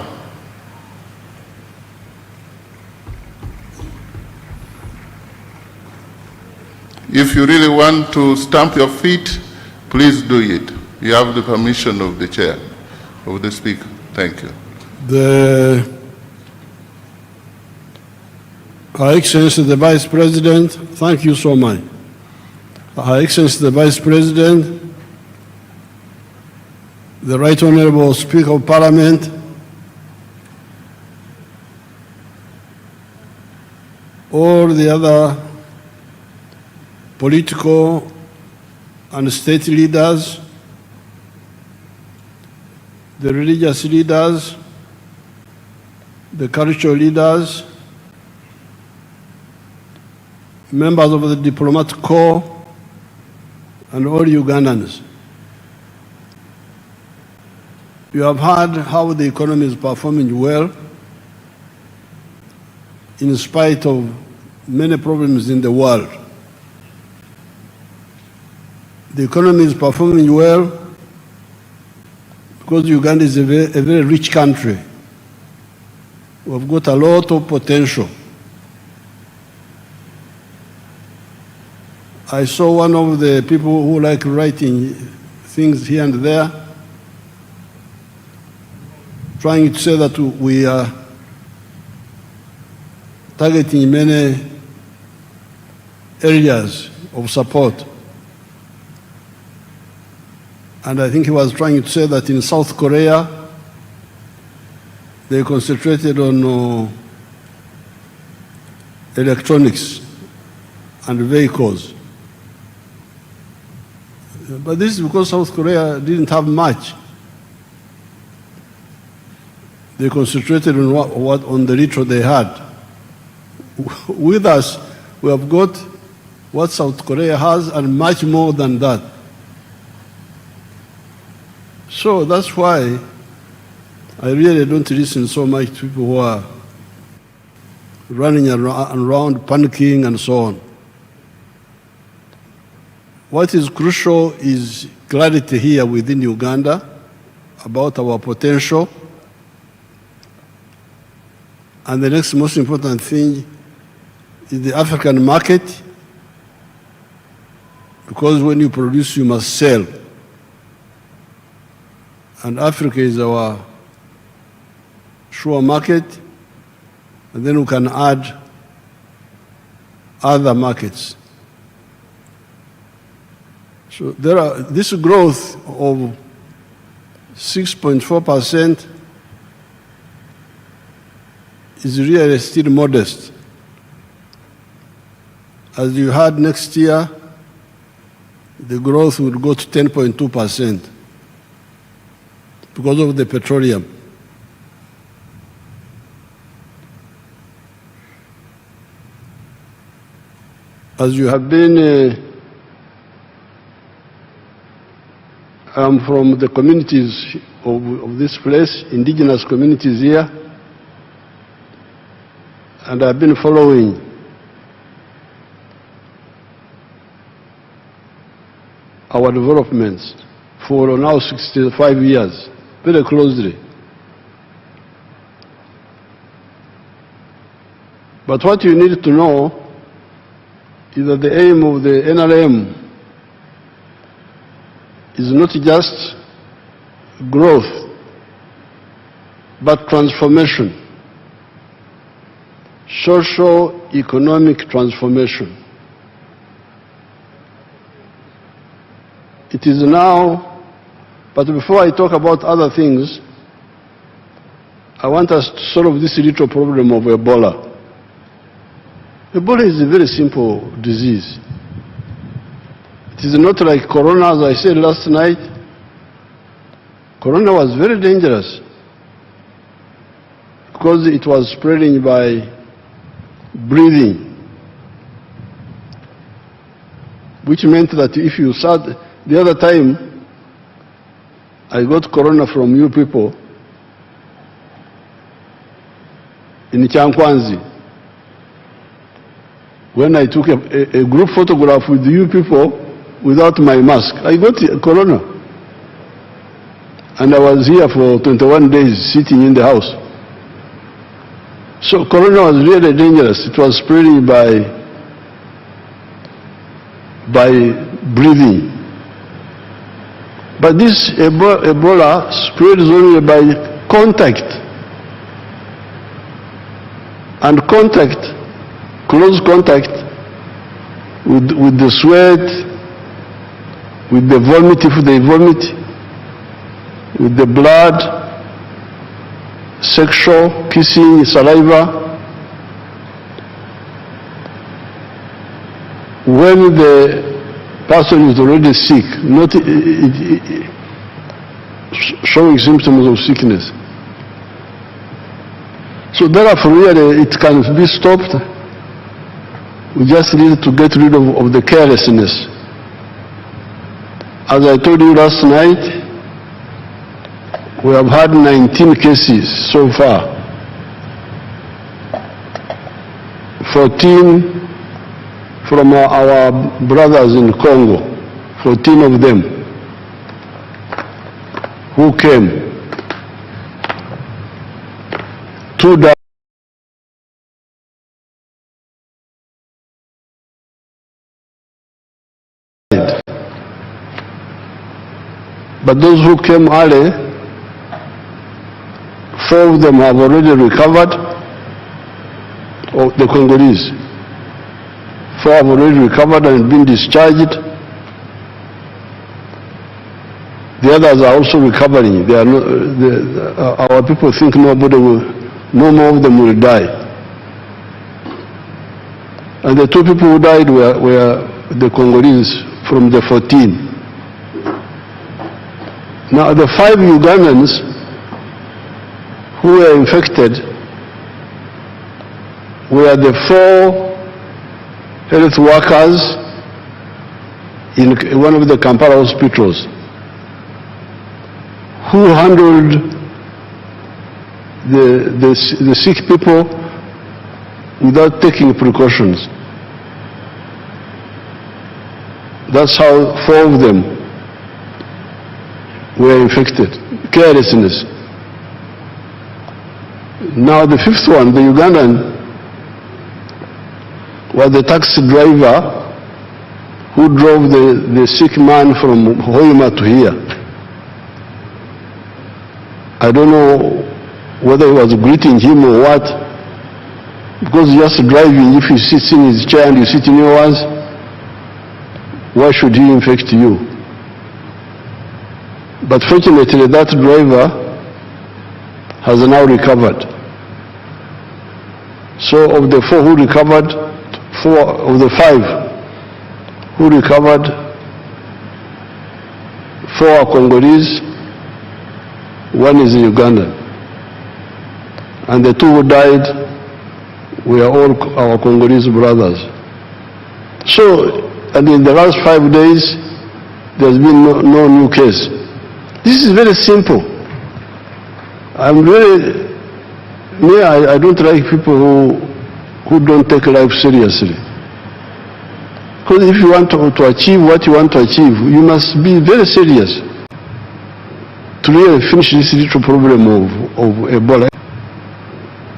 If you really want to stamp your feet, please do it. You have the permission of the chair, of the speaker. Thank you. Her Excellency the Vice President, thank you so much. Her Excellency the Vice President, the Right Honorable Speaker of Parliament, all the other political and state leaders, the religious leaders, the cultural leaders, members of the diplomatic corps, and all Ugandans. You have heard how the economy is performing well in spite of many problems in the world. The economy is performing well because Uganda is a very rich country. We've got a lot of potential. I saw one of the people who like writing things here and there, trying to say that we are targeting many areas of support. And I think he was trying to say that in South Korea, they concentrated on electronics and vehicles. But this is because South Korea didn't have much. They concentrated on on the little they had. With us, we have got what South Korea has and much more than that. So that's why I really don't listen so much to people who are running around panicking and so on. What is crucial is clarity here within Uganda about our potential. And the next most important thing is the African market, because when you produce, you must sell. and Africa is our sure market, and then we can add other markets. So this growth of 6.4% is really still modest. As you heard, next year, the growth will go to 10.2% because of the petroleum. As you have been, I'm from the communities of this place, indigenous communities here, and I've been following our developments for now 65 years, very closely. But what you need to know is that the aim of the NRM is not just growth, but transformation, socio-economic transformation. It is now, but before I talk about other things, I want us to solve this little problem of Ebola. Ebola is a very simple disease. It is not like Corona, as I said last night. Corona was very dangerous because it was spreading by breathing, which meant that if you start, the other time I got Corona from you people in Chankwanzi, when I took a group photograph with you people without my mask. I got Corona. And I was here for 21 days sitting in the house. So Corona was really dangerous. It was spreading by breathing. But this Ebola spreads only by contact. And contact, close contact with the sweat, with the vomit if they vomit, with the blood, sexual, kissing, saliva. When the person is already sick, not showing symptoms of sickness. So therefore, really, it can be stopped. We just need to get rid of the carelessness. As I told you last night, we have had 19 cases so far. 14 from our brothers in Congo, 14 of them who came. 2 died. But those who came early, 4 of them have already recovered, or the Congolese. 4 have already recovered and been discharged. The others are also recovering. They are not, our people think no more of them will die. And the 2 people who died were the Congolese from the 14. Now the 5 Ugandans who were infected were the 4 health workers in one of the Kampala hospitals who handled the sick people without taking precautions. That's how 4 of them were infected. Carelessness. Now the 5th one, the Ugandan, was the taxi driver who drove the sick man from Hoima to here. I don't know whether he was greeting him or what, because just driving, if he sits in his chair and you sit in yours, why should he infect you? But fortunately, that driver has now recovered. So of the 4 who recovered, 4 of the 5 who recovered, 4 are Congolese, 1 is Ugandan. And the 2 who died were all our Congolese brothers. So, and in the last 5 days, there's been no new case. This is very simple. I'm really, I don't like people who don't take life seriously. Because if you want to achieve what you want to achieve, you must be very serious to really finish this little problem of Ebola.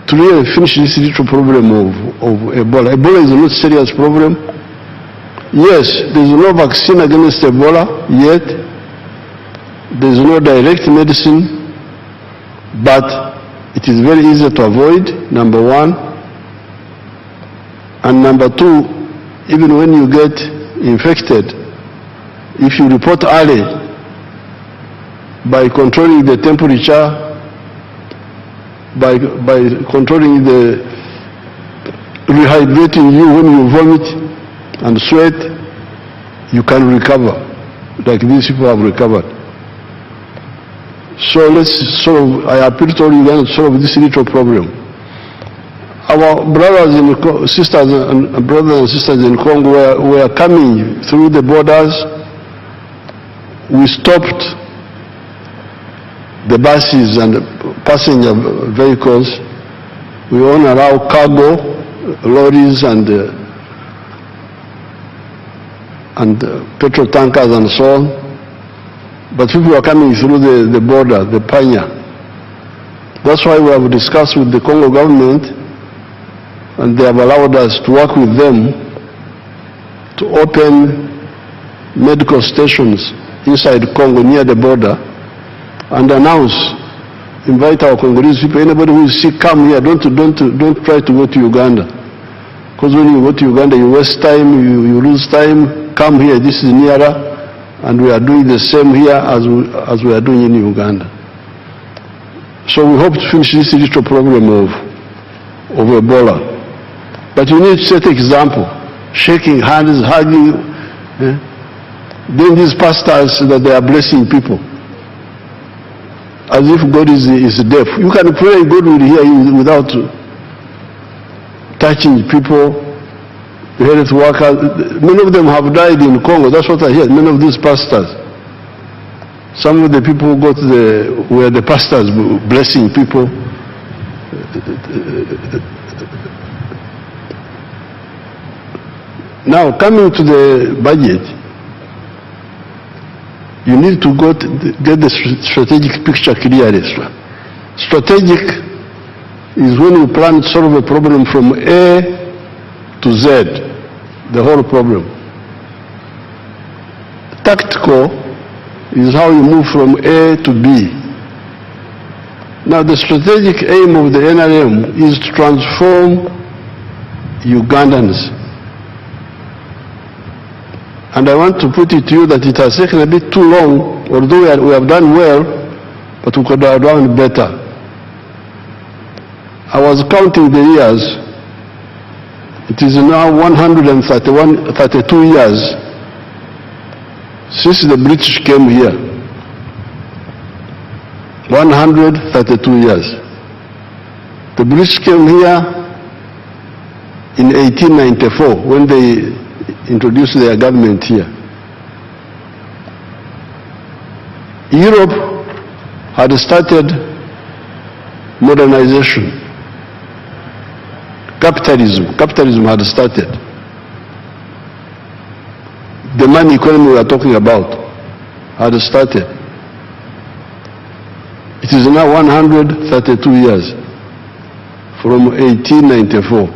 To really finish this little problem of Ebola. Ebola is a not serious problem. Yes, there is no vaccine against Ebola yet. There is no direct medicine, but it is very easy to avoid, number 1. And number 2, even when you get infected, if you report early by controlling the temperature, by controlling the rehydrating you when you vomit and sweat, you can recover, like these people have recovered. So let's I appeal to all you guys to solve this little problem. Our brothers and sisters in Congo were coming through the borders. We stopped the buses and passenger vehicles. We won't allow cargo, lorries and petrol tankers and so on. But people are coming through the border, the Panya. That's why we have discussed with the Congo government, and they have allowed us to work with them to open medical stations inside Congo near the border and announce, invite our Congolese people, anybody who is sick, come here, don't try to go to Uganda. Because when you go to Uganda, you waste time, you lose time, come here, this is nearer. And we are doing the same here as we are doing in Uganda. So we hope to finish this little problem of Ebola. But you need to set example, shaking hands, hugging. Then these pastors that they are blessing people, as if God is deaf. You can pray, God will hear you without touching people. Health workers, many of them have died in Congo. That's what I hear. Many of these pastors. Some of the people who were the pastors blessing people. Now, coming to the budget, you need to get the strategic picture clearly. Strategic is when you plan to solve a problem from A to Z. The whole problem. Tactical is how you move from A to B. Now the strategic aim of the NRM is to transform Ugandans. And I want to put it to you that it has taken a bit too long, although we have done well, but we could have done better. I was counting the years. It is now 132 years since the British came here. 132 years. The British came here in 1894 when they introduced their government here. Europe had started modernization. Capitalism had started. The money economy we are talking about had started. It is now 132 years from 1894.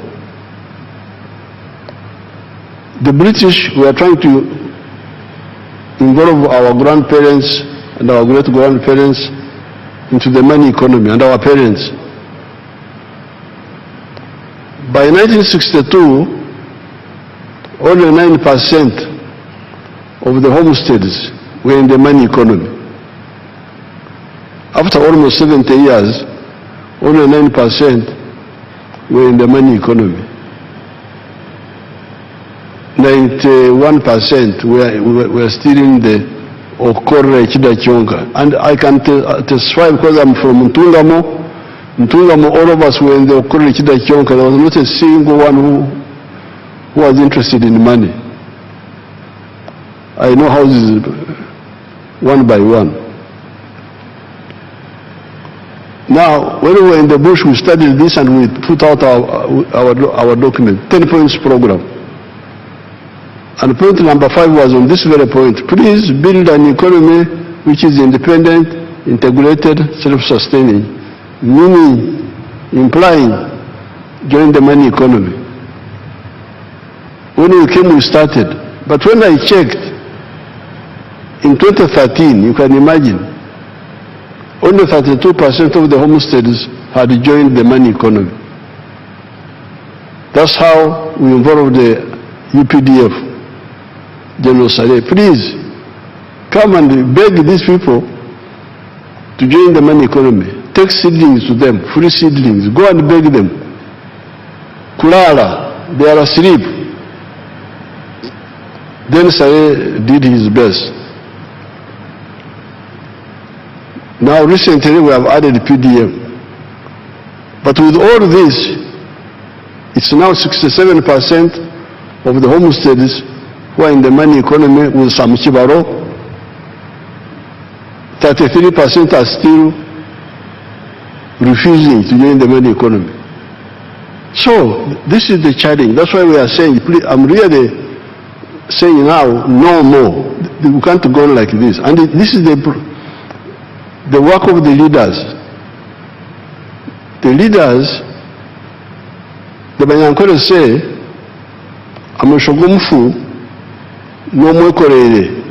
The British were trying to involve our grandparents and our great-grandparents into the money economy and our parents. By 1962, only 9% of the homesteads were in the money economy. After almost 70 years, only 9% were in the money economy. 91% were still in the Okore Chidachonga. And I can testify because I'm from Ntungamo. Ntungamo, all of us were in the Okore Chidachonga. There was not a single one who was interested in money. I know houses one by one. Now, when we were in the bush, we studied this and we put out our document, 10 points program. And point number 5 was on this very point. Please build an economy which is independent, integrated, self-sustaining, meaning, implying join the money economy. When we came, we started. But when I checked, in 2013, you can imagine, only 32% of the homesteads had joined the money economy. That's how we involved the UPDF, General Saleh. Please, come and beg these people to join the money economy. Take seedlings to them, free seedlings. Go and beg them. Kulala, they are asleep. Then Saleh did his best. Now recently we have added PDM. But with all this, it's now 67% of the homesteads who are in the money economy with some chibaro. 33% are still refusing to join the money economy. So this is the challenge. That's why we are saying, please, I'm really saying now, no more. We can't go on like this. And this is the work of the leaders. The leaders, the Banyankore say, Amushogumfu, no mwekorere.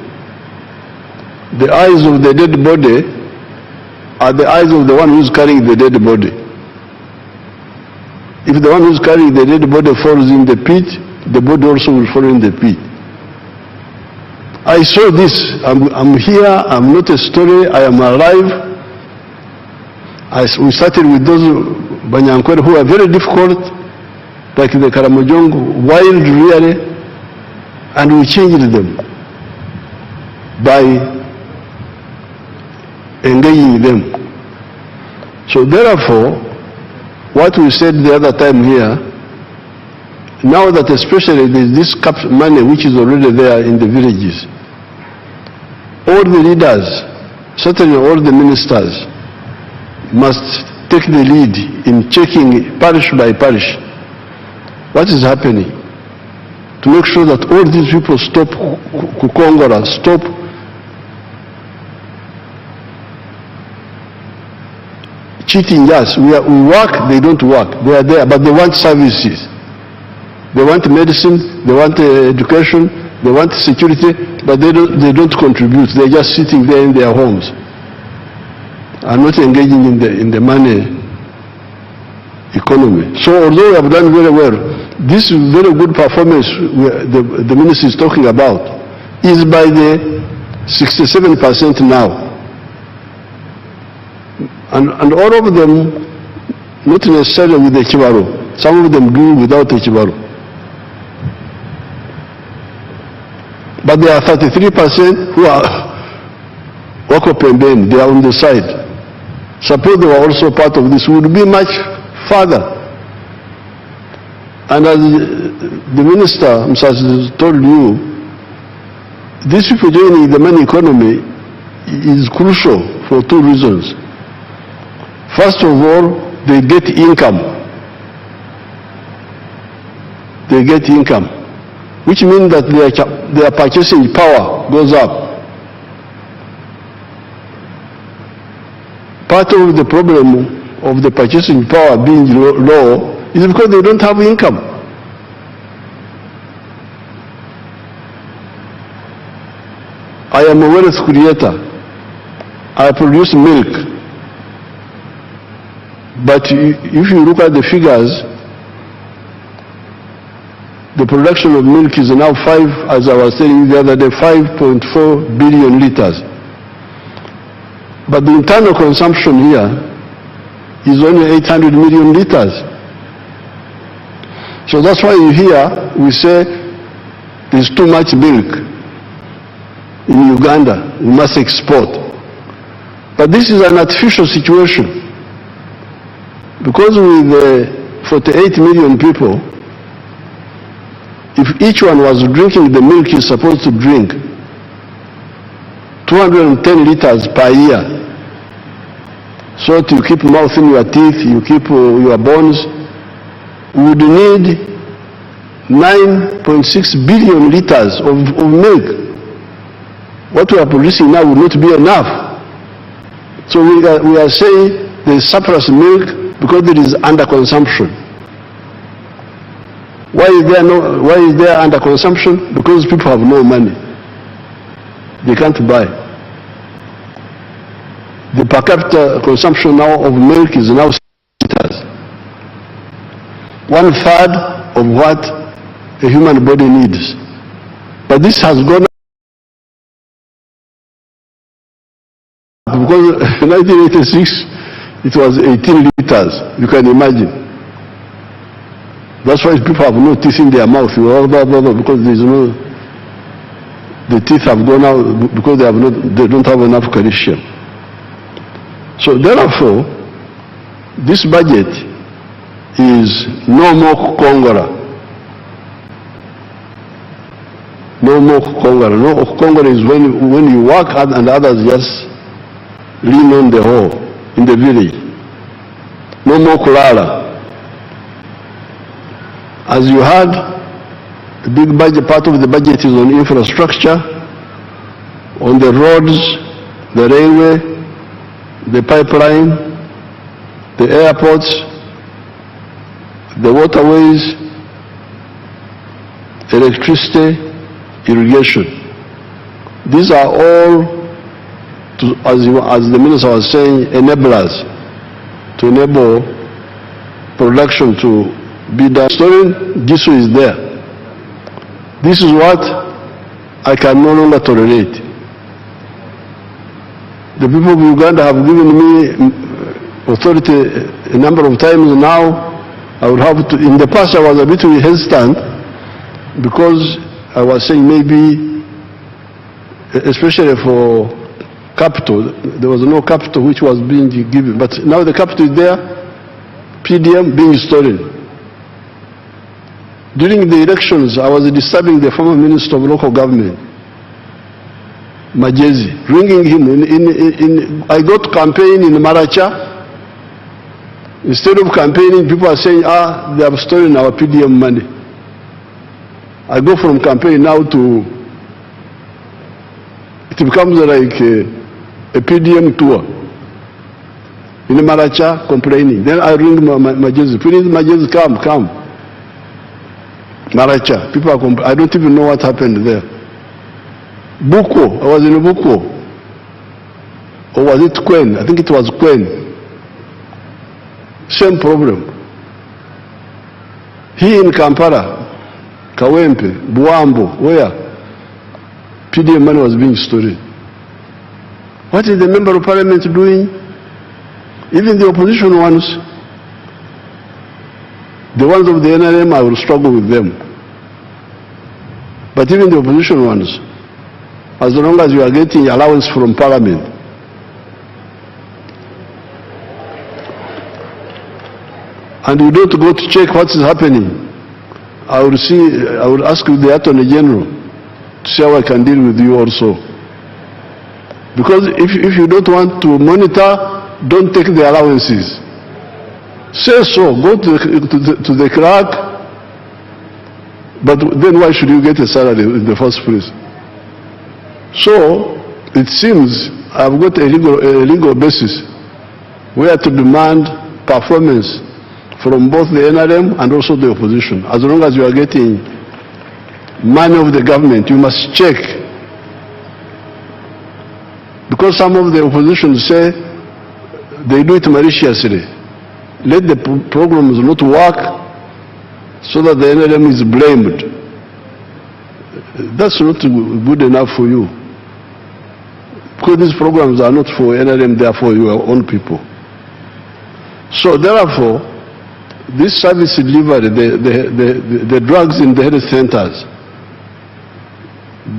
The eyes of the dead body are the eyes of the one who is carrying the dead body. If the one who is carrying the dead body falls in the pit, the body also will fall in the pit. I saw this. I'm here. I'm not a story. I am alive. We started with those Banyankore who are very difficult, like the Karamojong, wild really, and we changed them by engaging them. So therefore, what we said the other time here, now that especially there is this cap money which is already there in the villages, all the leaders, certainly all the ministers, must take the lead in checking parish by parish what is happening, to make sure that all these people stop kukongora, stop cheating us. We work, they don't work. They are there, but they want services. They want medicine, they want education, they want security, but they don't contribute. They're just sitting there in their homes and not engaging in the money economy. So although we have done very well, this very good performance the minister is talking about is by the 67% now. And all of them, not necessarily with the Chibaro. Some of them do without the Chibaro. But there are 33% who are Wakopemben, they are on the side. Suppose they were also part of this, we would be much further. And as the minister has told you, these people joining the money economy is crucial for two reasons. First of all, they get income. They get income, which means that their purchasing power goes up. Part of the problem of the purchasing power being low is because they don't have income. I am a wealth creator. I produce milk. But if you look at the figures, the production of milk is now as I was telling you the other day, 5.4 billion liters. But the internal consumption here is only 800 million liters. So that's why you hear we say there's too much milk in Uganda, we must export. But this is an artificial situation, because with 48 million people, if each one was drinking the milk he's supposed to drink, 210 liters per year, so to keep mouth in your teeth, you keep your bones, we would need 9.6 billion liters of milk. What we are producing now will not be enough. So we are saying there is surplus milk because there is underconsumption. Why is there underconsumption? Because people have no money. They can't buy. The per capita consumption now of milk is now 6 liters. 1/3 of what a human body needs. But this has gone up because in 1986 it was 18 liters. You can imagine. That's why people have no teeth in their mouth, because there is no, the teeth have gone out because they don't have enough calcium. So therefore, this budget is no more Kongora. No more Kongora. No, Kongora is when you work and others just lean on the hoe in the village. No more Kulala. As you heard, a big budget, part of the budget is on infrastructure, on the roads, the railway, the pipeline, the airports, the waterways, electricity, irrigation. These are all, as the minister was saying, enablers to enable production to be done. Storing, this is there. This is what I can no longer tolerate. The people of Uganda have given me authority a number of times now. I would have to, in the past I was a bit hesitant because I was saying maybe, especially for capital, there was no capital which was being given, but now the capital is there, PDM being stolen. During the elections, I was disturbing the former Minister of Local Government, Majezi, ringing him. I got to campaign in Maracha. Instead of campaigning, people are saying, they have stolen our PDM money. I go from campaign now to, it becomes like a PDM tour. In Maracha, complaining. Then I ring Majezi, please Majezi, come. Maracha, people are I don't even know what happened there. Buko, I was in Buko. Or was it Kwen? I think it was Kwen. Same problem. He in Kampala, Kawempe, Buambo, where PDM money was being stolen. What is the member of parliament doing? Even the opposition ones, the ones of the NRM, I will struggle with them. But even the opposition ones, as long as you are getting allowance from parliament, and you don't go to check what is happening, I will ask the Attorney General to see how I can deal with you also. Because if you don't want to monitor, don't take the allowances. Say so, go to the clerk, but then why should you get a salary in the first place? So, it seems I've got a legal basis where to demand performance from both the NRM and also the opposition. As long as you are getting money of the government, you must check. Because some of the opposition say they do it maliciously. let the programs not work so that the NLM is blamed. That's not good enough for you. Because these programs are not for NLM, they are for your own people. So therefore, this service delivery, the drugs in the health centers,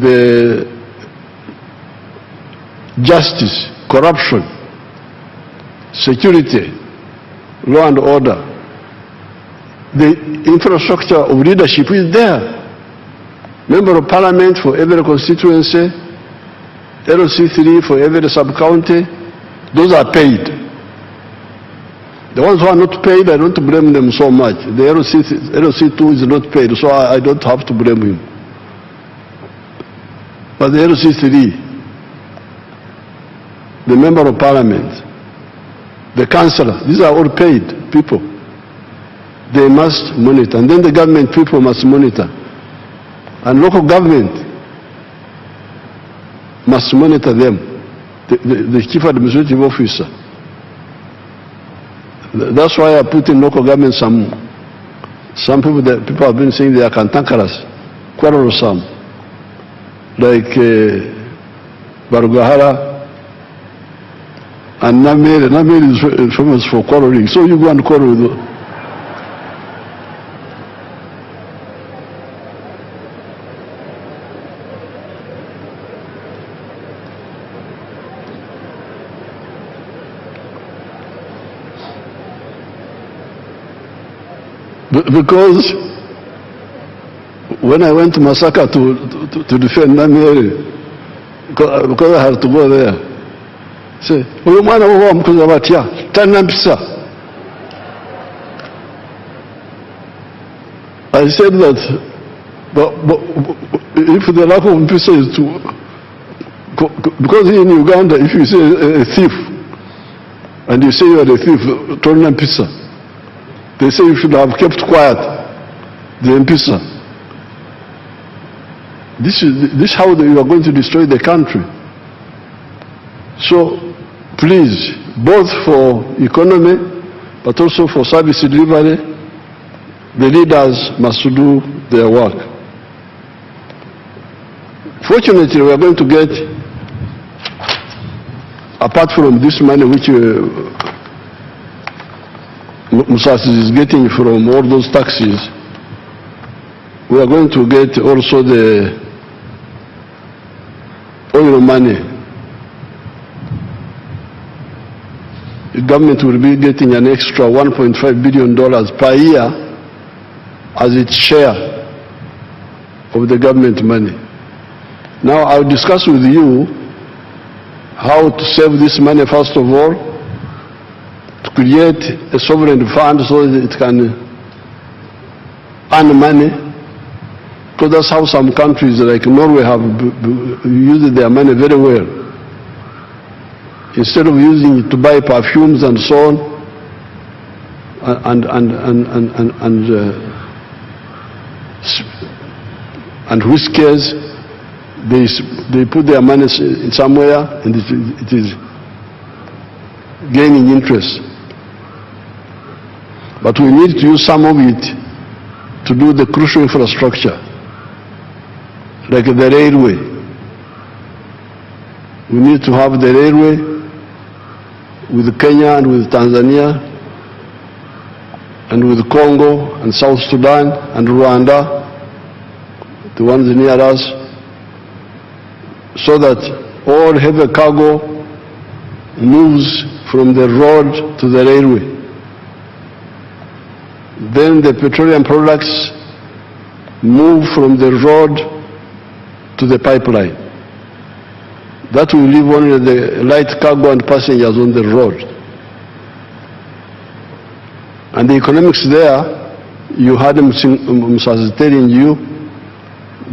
the justice, corruption, security, law and order, the infrastructure of leadership is there. Member of Parliament for every constituency, LC3 for every sub-county, those are paid. The ones who are not paid, I don't blame them so much. The LC2 is not paid, so I don't have to blame him. But the LC3, the Member of Parliament, the Councillor, these are all paid people. They must monitor, and then the government people must monitor. And local government must monitor them, the chief administrative officer. That's why I put in local government some people that people have been saying they are cantankerous, quarrelsome, like Barugahara and Namere. Namere is famous for quarreling, so you go and quarrel with them. Because when I went to Masaka to defend Namere, because I had to go there, say, "Uyu mwana wo mkuza batya, tanambisa." I said that, but if the lack of mpisa is to, because in Uganda, if you say a thief, and you say you are a thief, mpisa. They say you should have kept quiet, the M-Pesa. This is how you are going to destroy the country. So, please, both for economy, but also for service delivery, the leaders must do their work. Fortunately, we are going to get, apart from this money which Musasi is getting from all those taxes, we are going to get also the oil money. The government will be getting an extra $1.5 billion per year as its share of the government money. Now I'll discuss with you how to save this money first of all, to create a sovereign fund so that it can earn money, because that's how some countries like Norway have used their money very well. Instead of using it to buy perfumes and so on, and whiskers, they put their money somewhere and it is gaining interest. But we need to use some of it to do the crucial infrastructure, like the railway. We need to have the railway with Kenya and with Tanzania and with Congo and South Sudan and Rwanda, the ones near us, so that all heavy cargo moves from the road to the railway. Then the petroleum products move from the road to the pipeline. That will leave only the light cargo and passengers on the road. And the economics there, you had Musasi telling you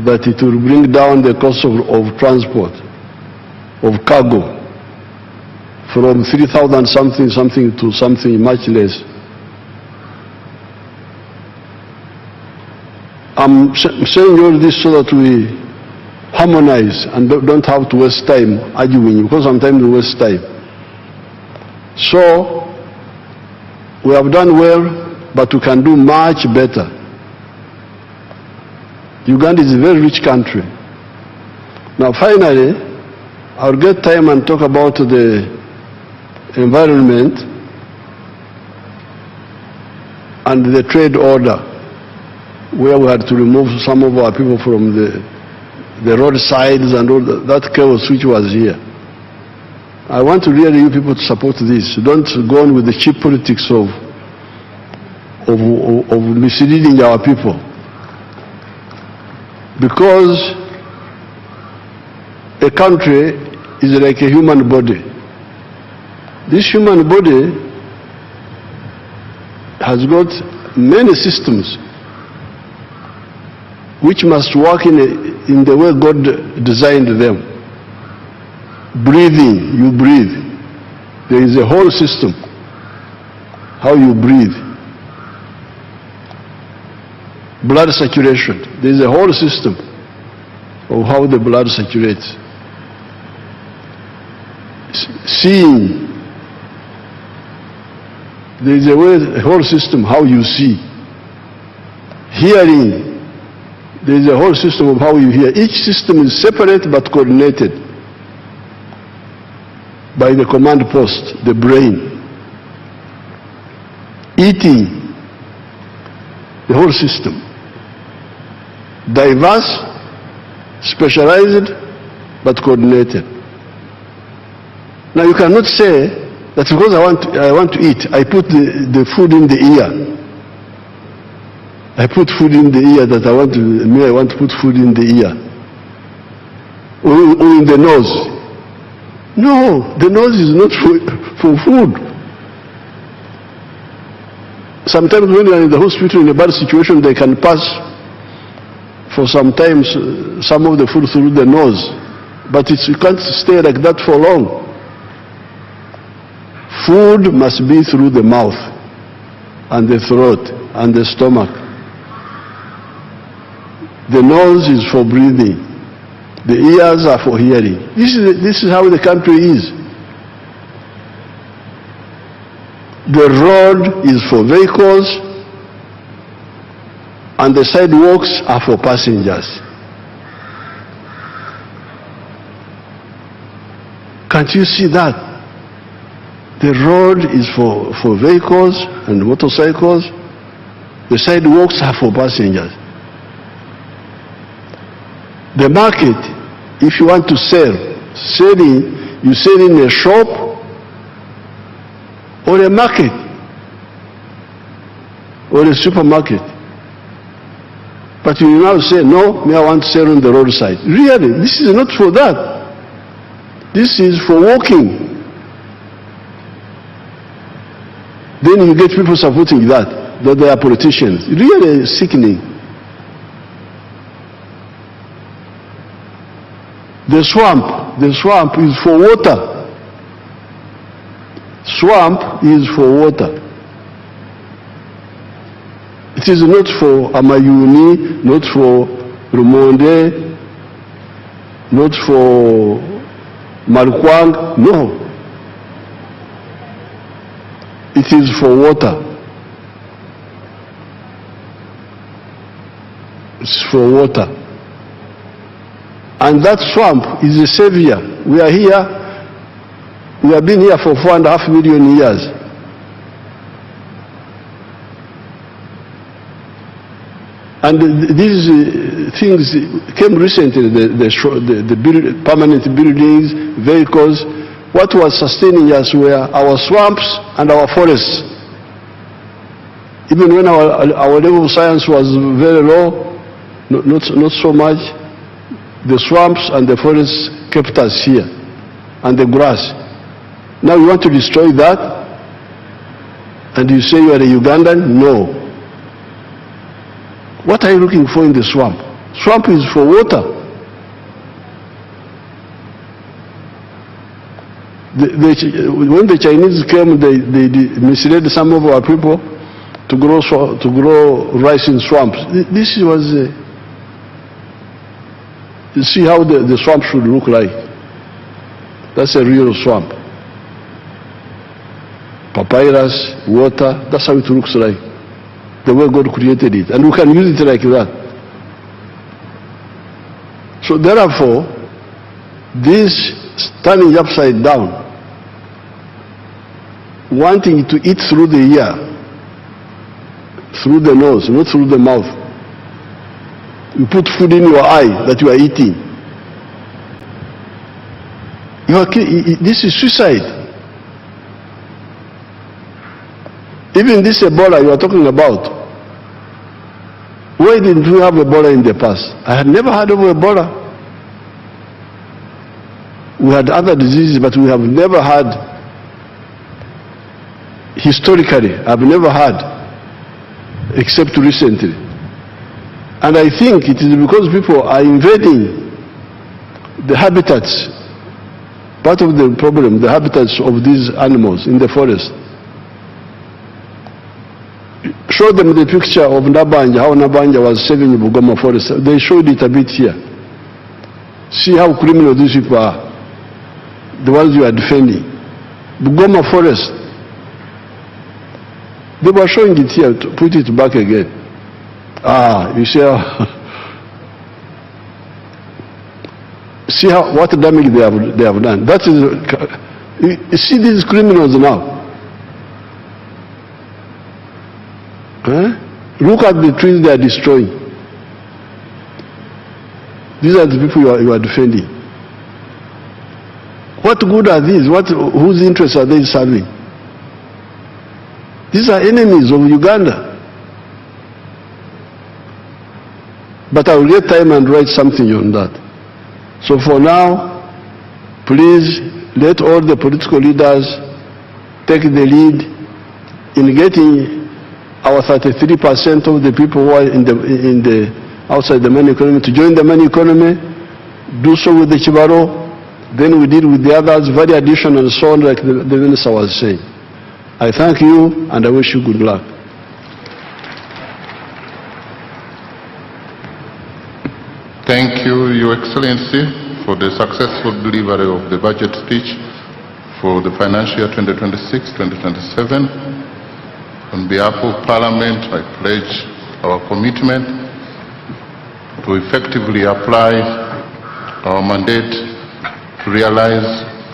that it will bring down the cost of transport, of cargo, from 3,000 something to something much less. I'm saying all this so that we harmonize and don't have to waste time arguing, because sometimes we waste time. So, We have done well, but we can do much better. Uganda is a very rich country. Now finally, I'll get time and talk about the environment and the trade order, where we had to remove some of our people from the roadsides and all that chaos which was here. I want to really you people to support this. Don't go on with the cheap politics of misleading our people. Because a country is like a human body. This human body has got many systems which must work in the way God designed them. Breathing, you breathe. There is a whole system, how you breathe. Blood circulation, there is a whole system of how the blood circulates. Seeing, there is a whole system how you see. Hearing, there is a whole system of how you hear. Each system is separate but coordinated by the command post, the brain. Eating, the whole system. Diverse, specialized, but coordinated. Now you cannot say that because I want to eat, I put the food in the ear. I put food in the ear that I want to put food in the ear. Or in the nose. No, the nose is not for food. Sometimes when you are in the hospital in a bad situation, they can pass for sometimes some of the food through the nose. But you can't stay like that for long. Food must be through the mouth and the throat and the stomach. The nose is for breathing. The ears are for hearing. This is how the country is. The road is for vehicles and the sidewalks are for passengers. Can't you see that? The road is for vehicles and motorcycles. The sidewalks are for passengers. The market, if you want to sell, you sell in a shop or a market or a supermarket. But you now say, no, I want to sell on the roadside. Really, this is not for that. This is for walking. Then you get people supporting that they are politicians. Really sickening. The swamp is for water. Swamp is for water. It is not for Amayuni, not for Rumonde, not for Malkwang, no. It is for water. It's for water. And that swamp is a savior. We are here, we have been here for 4.5 million years. And these things came recently, the permanent buildings, vehicles. What was sustaining us were our swamps and our forests. Even when our level of science was very low, not so much, the swamps and the forests kept us here, and the grass. Now you want to destroy that, and you say you are a Ugandan? No. What are you looking for in the swamp? Swamp is for water. When the Chinese came, they misled some of our people to grow rice in swamps. This was you see how the swamp should look like. That's a real swamp. papyrus, water. That's how it looks like, the way God created it. And we can use it like that. So therefore, this standing upside down, wanting to eat through the ear, through the nose, not through the mouth. You put food in your eye that you are eating. This is suicide. Even this Ebola you are talking about, why didn't we have Ebola in the past? I had never heard of Ebola. We had other diseases, but we have never had, historically, I've never had, except recently. And I think it is because people are invading the habitats, part of the problem, the habitats of these animals in the forest. Show them the picture of Nabanja, how Nabanja was saving Bugoma forest. They showed it a bit here. See how criminal these people are, the ones you are defending. Bugoma forest. They were showing it here, to put it back again. You see how, what damage they have done. That is, you see these criminals now. Look at the trees they are destroying. These are the people you are defending. What good are these? Whose interests are they serving? These are enemies of Uganda. But I will get time and write something on that. So for now, please let all the political leaders take the lead in getting our 33% of the people who are outside the money economy to join the money economy. Do so with the Chibaro. Then we deal with the others, value addition and so on, like the minister was saying. I thank you and I wish you good luck. Thank you, Your Excellency, for the successful delivery of the budget speech for the financial year 2026-2027. On behalf of Parliament, I pledge our commitment to effectively apply our mandate to realize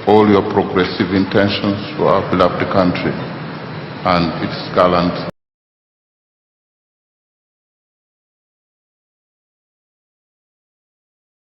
all your progressive intentions for our beloved country and its gallant